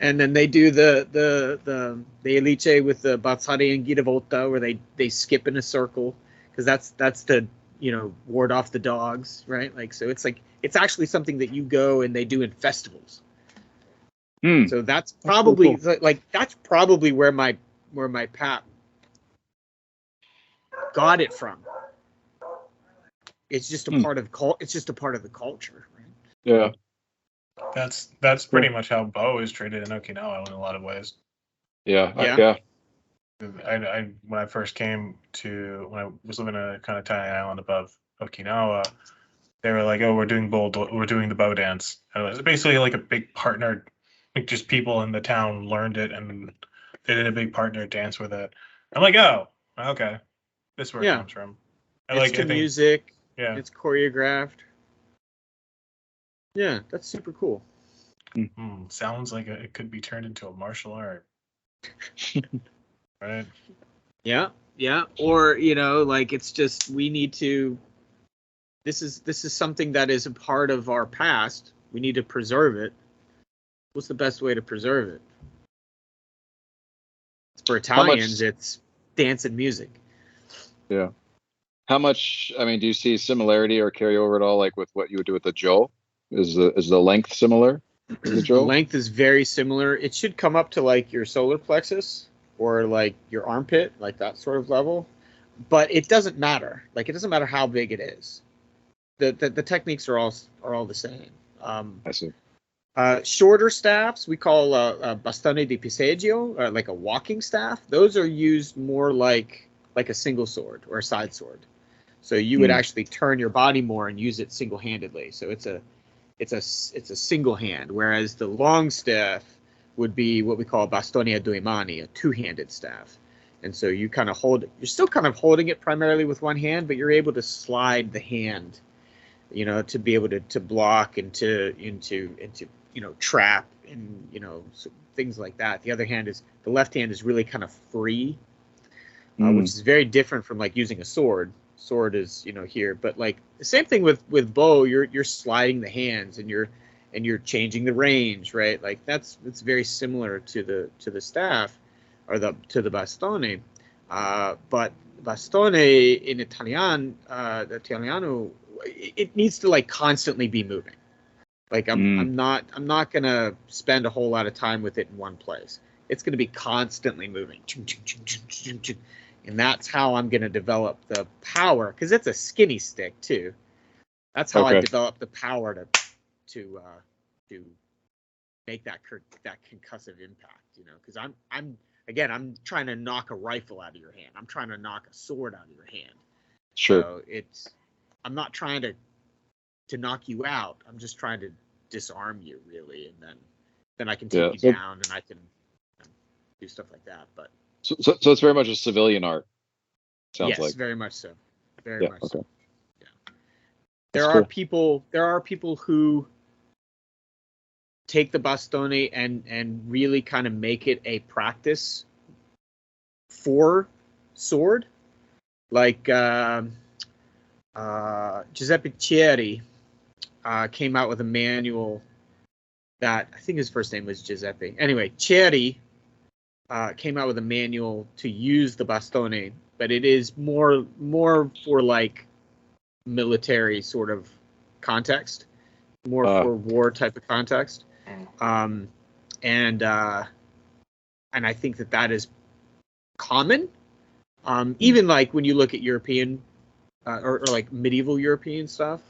and then they do the elice with the bazzare and giravolta, where they skip in a circle, because that's to ward off the dogs, right? Like, so it's actually something that you go and they do in festivals. So that's probably that's probably where my pap got it from. It's just a part of the culture, right? Yeah. That's pretty much how Bo is treated in Okinawa in a lot of ways. Yeah. Yeah. Yeah. I when I first came to when I was living in a kind of tiny island above Okinawa, they were like, "Oh, we're doing the bow dance." And it was basically like a big partner, like just people in the town learned it and they did a big partner dance with it. I'm like, "Oh, okay, this is where it Yeah. comes from." It's to I think, music. yeah, It's choreographed. Yeah, that's super cool. sounds like it could be turned into a martial art, right? Yeah, yeah. Or, like it's just we need to this is something that is a part of our past. We need to preserve it. What's the best way to preserve it? For How much? Italians, it's dance and music. Yeah. How much? I mean, do you see similarity or carry over at all, like with what you would do with the Joe? Is the length similar to the The Joe? length is very similar. It should come up to like your solar plexus or like your armpit, like that sort of level. But it doesn't matter. Like it doesn't matter how big it is. The techniques are all the same. I see. Shorter staffs we call bastone di passeggio, like a walking staff. Those are used more like a single sword or a side sword. So you would actually turn your body more and use it single-handedly. So it's a single hand, whereas the long staff would be what we call bastone a due mani, a two-handed staff. And so you're still kind of holding it primarily with one hand, but you're able to slide the hand, to be able to block and to trap and so things like that. The left hand is really kind of free, which is very different from like using a sword. Sword is here, but like the same thing with bow. You're sliding the hands and you're changing the range, right? Like it's very similar to the staff or to the bastone, but bastone in the Italiano, it needs to like constantly be moving. Like I'm not gonna spend a whole lot of time with it in one place. It's gonna be constantly moving, and that's how I'm gonna develop the power, because it's a skinny stick too. That's how I develop the power to make that concussive impact. Because I'm trying to knock a rifle out of your hand. I'm trying to knock a sword out of your hand. Sure. So I'm not trying to knock you out. I'm just trying to disarm you, really, and then I can take you down and I can do stuff like that. But so it's very much a civilian art. Sounds yes, like. very much so. Very much so. Yeah. There are people who take the bastone and really kind of make it a practice for sword, like Giuseppe Chieri came out with a manual that I think his first name was Giuseppe. Anyway, Chieri came out with a manual to use the bastone, but it is more for like military sort of context, more for war type of context. And I think that is common. Even like when you look at European or like medieval European stuff,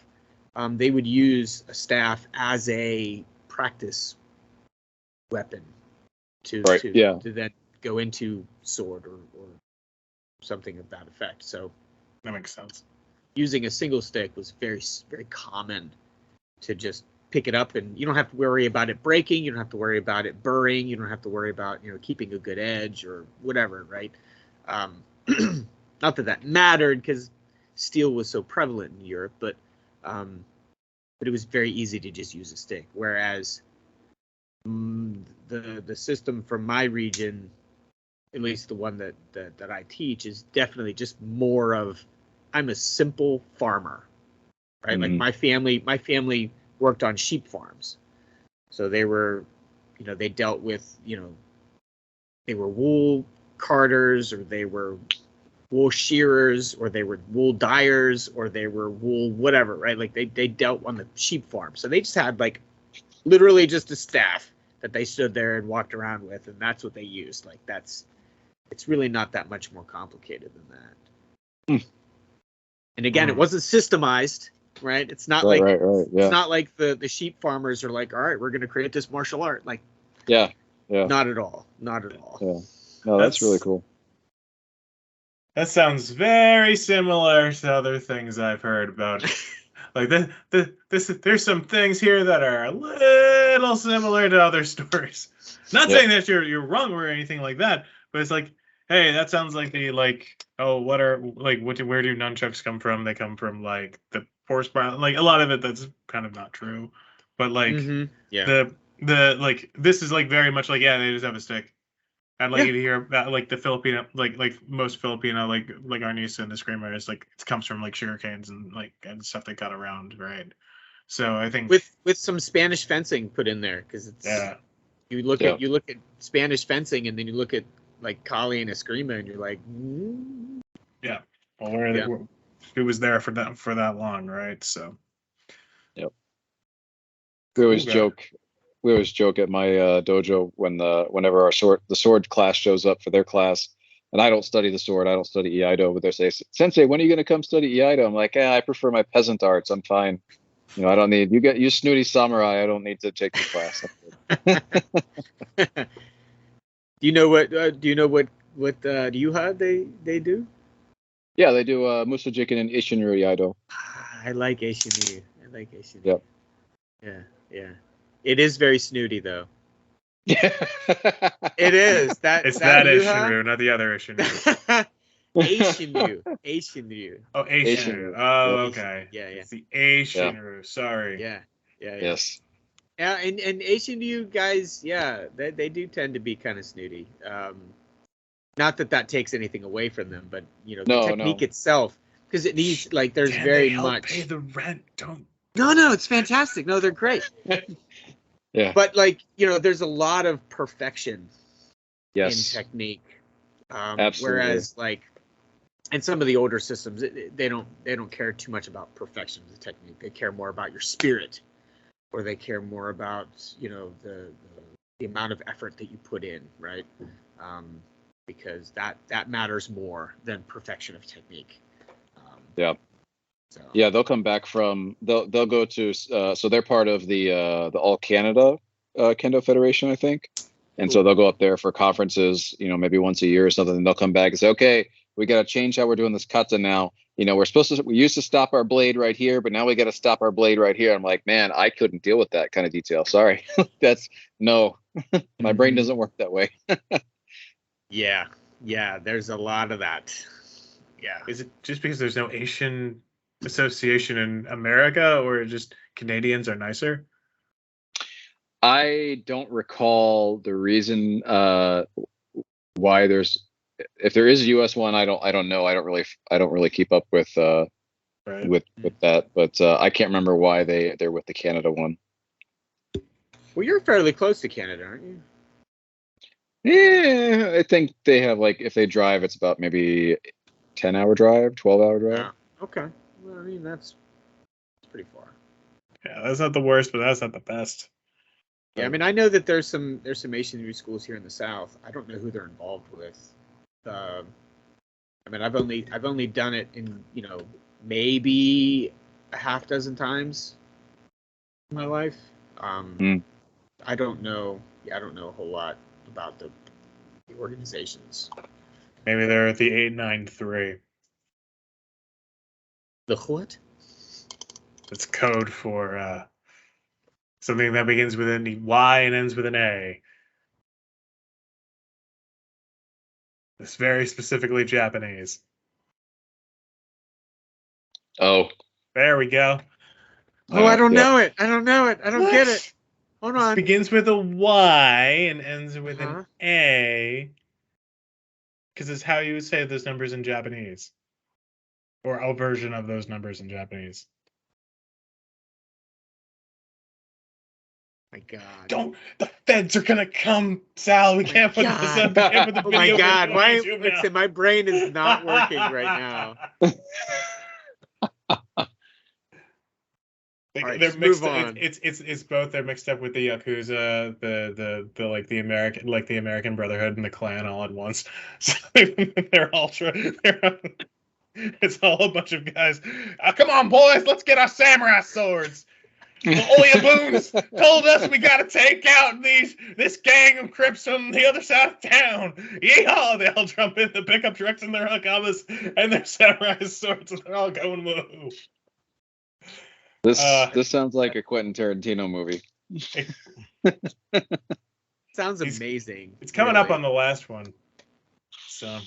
they would use a staff as a practice weapon to then go into sword or something of that effect. So that makes sense. Using a single stick was very, very common to just pick it up, and you don't have to worry about it breaking. You don't have to worry about it burring. You don't have to worry about keeping a good edge or whatever, right? Not that mattered because steel was so prevalent in Europe, but it was very easy to just use a stick. Whereas the system from my region, at least the one that I teach, is definitely just more of I'm a simple farmer, right? Like my family worked on sheep farms, so they were, they dealt with, they were wool carders, or they were wool shearers, or they were wool dyers, or they were wool whatever, right? Like they dealt on the sheep farm, so they just had like literally just a staff that they stood there and walked around with, and that's what they used. Like it's really not that much more complicated than that. And again, it wasn't systemized, right? It's not right. Yeah. It's not like the sheep farmers are like, all right, we're going to create this martial art. Like, yeah, Yeah. Not at all. Not at all. Yeah. No, that's really cool. That sounds very similar to other things I've heard about. Like there's some things here that are a little similar to other stories. Not saying that you're wrong or anything like that, but it's like, hey, that sounds like the where do nunchucks come from? They come from like the force bar, like a lot of it that's kind of not true. But like the like this is like very much like, yeah, they just have a stick. I'd like you to hear about like the Filipino, like most Filipino, like Arnisa and the Screamer is like it comes from like sugar canes and like and stuff they cut around, right? So I think with some Spanish fencing put in there, because it's you look at Spanish fencing and then you look at like Kali and Eskrima and you're like, yeah, well, it was there for that long, right? So we always joke. We always joke at my dojo whenever the sword class shows up for their class, and I don't study the sword, I don't study Iaido, but they say, Sensei, when are you going to come study Iaido? I'm like, I prefer my peasant arts. I'm fine. I don't need you snooty samurai. I don't need to take the class. Do you know what Ryuha they do? Yeah, they do Musajikin and Ishinryu Iaido. I like Ishinryu. Yep. Yeah. It is very snooty, though. Yeah. It is. It's that Ishinryu, not the other Ishinryu. Ishinryu. Oh, Ishinryu. Oh, okay. Yeah. It's the Ishinryu. Sorry. Yeah. Yes. Yeah, and Ishinryu guys, they do tend to be kind of snooty. Not that takes anything away from them, but the technique itself, because it needs there's very much. Pay the rent, don't. No, it's fantastic. No, they're great. Yeah. But there's a lot of perfection in technique. Absolutely. Whereas in some of the older systems, they don't care too much about perfection of the technique. They care more about your spirit, or they care more about the amount of effort that you put in, right? Because that matters more than perfection of technique. So. Yeah, they'll come back from they'll go to so they're part of the All Canada Kendo Federation, I think, and so they'll go up there for conferences, maybe once a year or something. And they'll come back and say, okay, we got to change how we're doing this kata now. We used to stop our blade right here, but now we got to stop our blade right here. I'm like, man, I couldn't deal with that kind of detail. Sorry, my brain doesn't work that way. Yeah, there's a lot of that. Yeah, is it just because there's no Asian association in America, or just Canadians are nicer? I don't recall the reason why if there is a US one, I don't know. I don't really keep up with with that, but I can't remember why they're with the Canada one. Well, you're fairly close to Canada, aren't you? Yeah, I think they have if they drive, it's about maybe 10-hour drive, 12-hour drive. Yeah. Okay. Well, I mean, that's pretty far. Yeah, that's not the worst, but that's not the best. Yeah, I mean, I know that there's some masonry schools here in the South. I don't know who they're involved with. I mean, I've only done it in maybe a half dozen times in my life. I don't know. Yeah, I don't know a whole lot about the organizations. Maybe they're at the 893. The what? It's code for something that begins with an Y and ends with an A. It's very specifically Japanese. Oh. There we go. Oh, I don't know it. I don't get it. Hold on. It begins with a Y and ends with an A. Because it's how you would say those numbers in Japanese. Or a version of those numbers in Japanese. My God. Don't. The feds are going to come, Sal. We can't put this up. We can't put the Oh, my video God. Why? Listen, my brain is not working right now. They're mixed up. It's both. They're mixed up with the Yakuza, the American Brotherhood and the Klan all at once. So they're it's all a bunch of guys. Come on, boys, let's get our samurai swords. Well, Boons told us we gotta take out this gang of Crips from the other side of town. Yeehaw! They all jump in the pickup trucks and their hakamas and their samurai swords, and they're all going woohoo. This sounds like a Quentin Tarantino movie. Sounds amazing. It's coming up on the last one. So,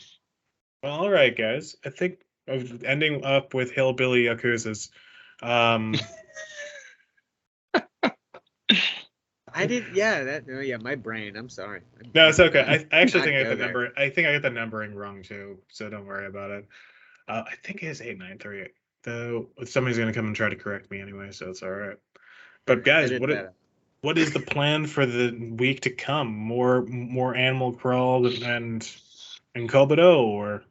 well, all right, guys. I think ending up with hillbilly yakuzas. I did, yeah. My brain. I'm sorry. No, it's okay. I actually think I Not got the go number. I think I got the numbering wrong too, so don't worry about it. I think it is 8938. Though somebody's gonna come and try to correct me anyway, so it's all right. But guys, what is the plan for the week to come? More Animal Crawl and Kobudo, or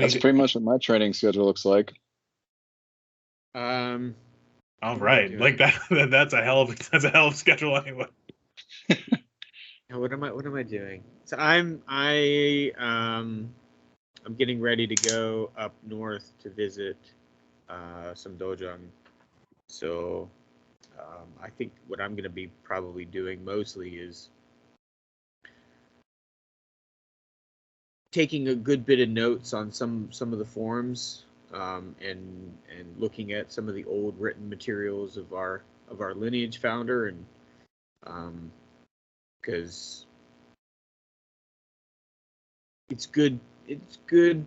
That's pretty much what my training schedule looks like. All right, like that's a hell of schedule anyway. What am I doing? So I'm getting ready to go up north to visit some dojang. So I think what I'm going to be probably doing mostly is taking a good bit of notes on some of the forums and looking at some of the old written materials of our lineage founder, and because it's good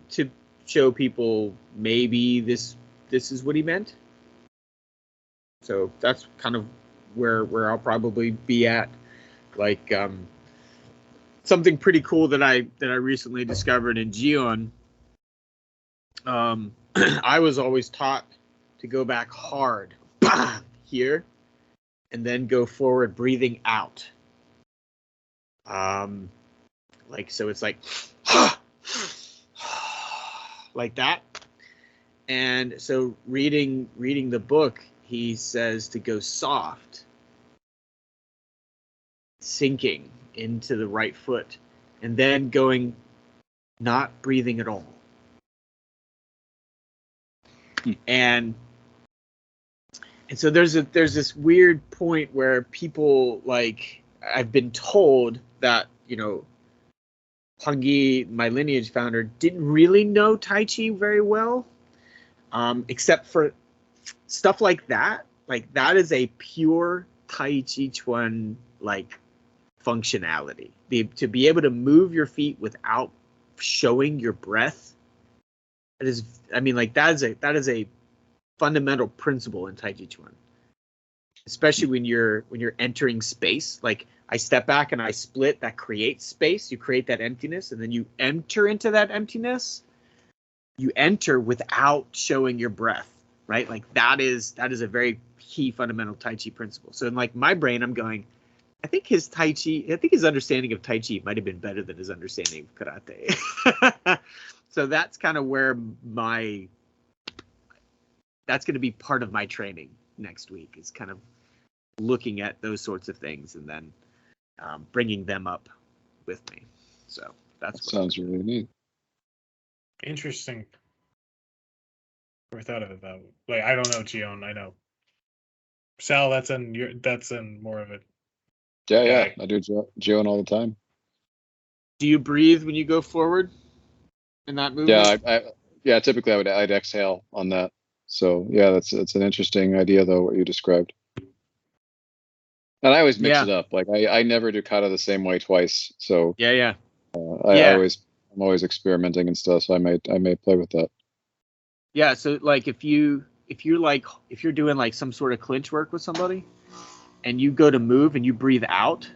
to show people maybe this is what he meant. So that's kind of where I'll probably be at. Like something pretty cool that I recently discovered in Gion. I was always taught to go back hard here and then go forward breathing out. Like, so it's like like that. And so reading the book, he says to go soft, sinking into the right foot, and then going, not breathing at all. And so there's this weird point where people, like, I've been told that, you know, Pungi, my lineage founder, didn't really know Tai Chi very well, except for stuff like that. Like, that is a pure Tai Chi Chuan, like, functionality. To be able to move your feet without showing your breath, that is a fundamental principle in Tai Chi Chuan. Especially when you're entering space. Like, I step back and I split, that creates space. You create that emptiness, and then you enter into that emptiness. You enter without showing your breath, right? Like, that is a very key fundamental Tai Chi principle. So in, like, my brain, I'm going, I think his understanding of Tai Chi might have been better than his understanding of karate. So that's kind of where that's going to be part of my training next week, is kind of looking at those sorts of things and then bringing them up with me. So that sounds really neat. Interesting. Never thought of it that way. Like, I don't know Gion. I know Sal. That's in more of it. Yeah. I do Gion all the time. Do you breathe when you go forward in that movement? Yeah. Typically, I'd exhale on that. So yeah, that's an interesting idea though, what you described. And I always mix it up. Like, I never do kata the same way twice. So yeah. I'm always experimenting and stuff. So I may play with that. Yeah. So, like, if you're doing like some sort of clinch work with somebody, and you go to move and you breathe out,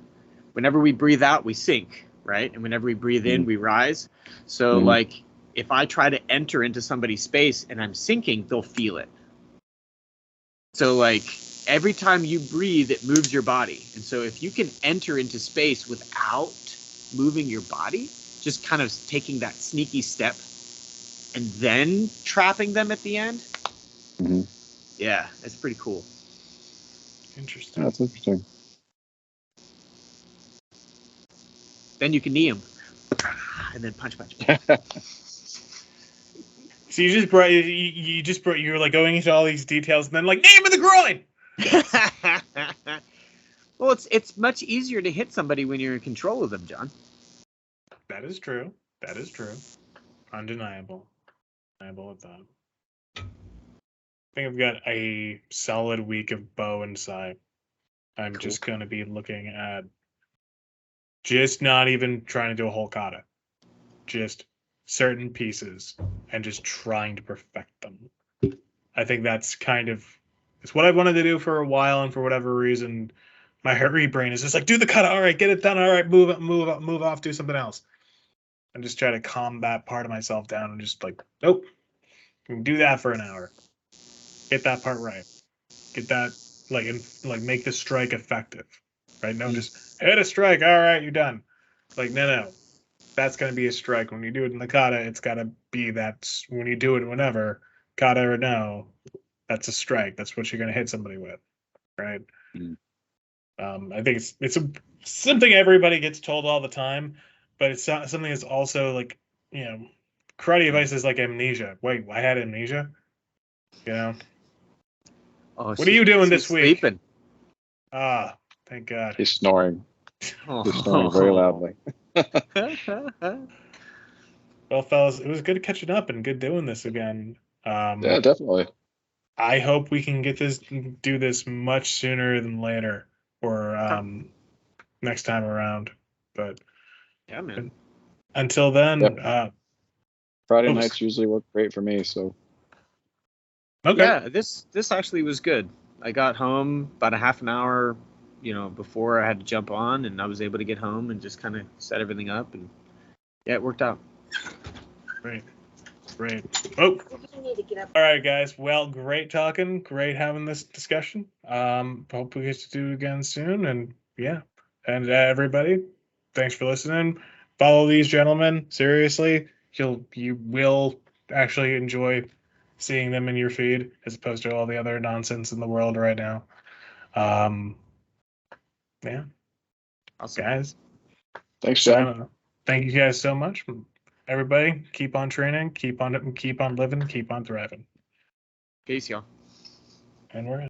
whenever we breathe out, we sink, right? And whenever we breathe in, we rise. So like, if I try to enter into somebody's space and I'm sinking, they'll feel it. So, like, every time you breathe, it moves your body. And so if you can enter into space without moving your body, just kind of taking that sneaky step and then trapping them at the end. Yeah, it's pretty cool. Interesting. That's interesting. Then you can knee them and then punch. So you were like going into all these details and then like name of the groin. Well, it's much easier to hit somebody when you're in control of them, John. That is true. That is true. Undeniable. Undeniable with that. I think I've got a solid week of bow and sight. I'm just going to be looking at just not even trying to do a whole kata. Just certain pieces and just trying to perfect them. I think that's kind of it's what I wanted to do for a while, and for whatever reason, my hurry brain is just like, do the kata, all right, get it done, all right, move off, do something else. And just try to calm that part of myself down and just like, nope, do that for an hour. Get that part right. Get that like make the strike effective. Right? No, just hit a strike, all right, you're done. Like, no. That's going to be a strike. When you do it in the kata, it's got to be that when you do it whenever, kata or no, that's a strike. That's what you're going to hit somebody with, right? I think it's something everybody gets told all the time, but it's not something that's also like, karate advice is like amnesia. Wait, I had amnesia? Oh, what are you doing this week? Sleeping. Ah, thank God. He's snoring. He's snoring very loudly. Well, fellas, it was good catching up and good doing this again. Yeah, definitely. I hope we can do this much sooner than later, or next time around. But yeah, man. Until then, yep. Friday nights usually work great for me. So okay. Yeah, this actually was good. I got home about a half an hour, before I had to jump on, and I was able to get home and just kind of set everything up, and yeah, it worked out. Great. Oh, all right, guys. Well, great talking. Great having this discussion. Hope we get to do it again soon. And yeah, and everybody, thanks for listening. Follow these gentlemen. Seriously, you will actually enjoy seeing them in your feed as opposed to all the other nonsense in the world right now. Yeah. Awesome. Guys. Thanks, John. Thank you guys so much. Everybody, keep on training, keep on living, keep on thriving. Peace, y'all. And we're in.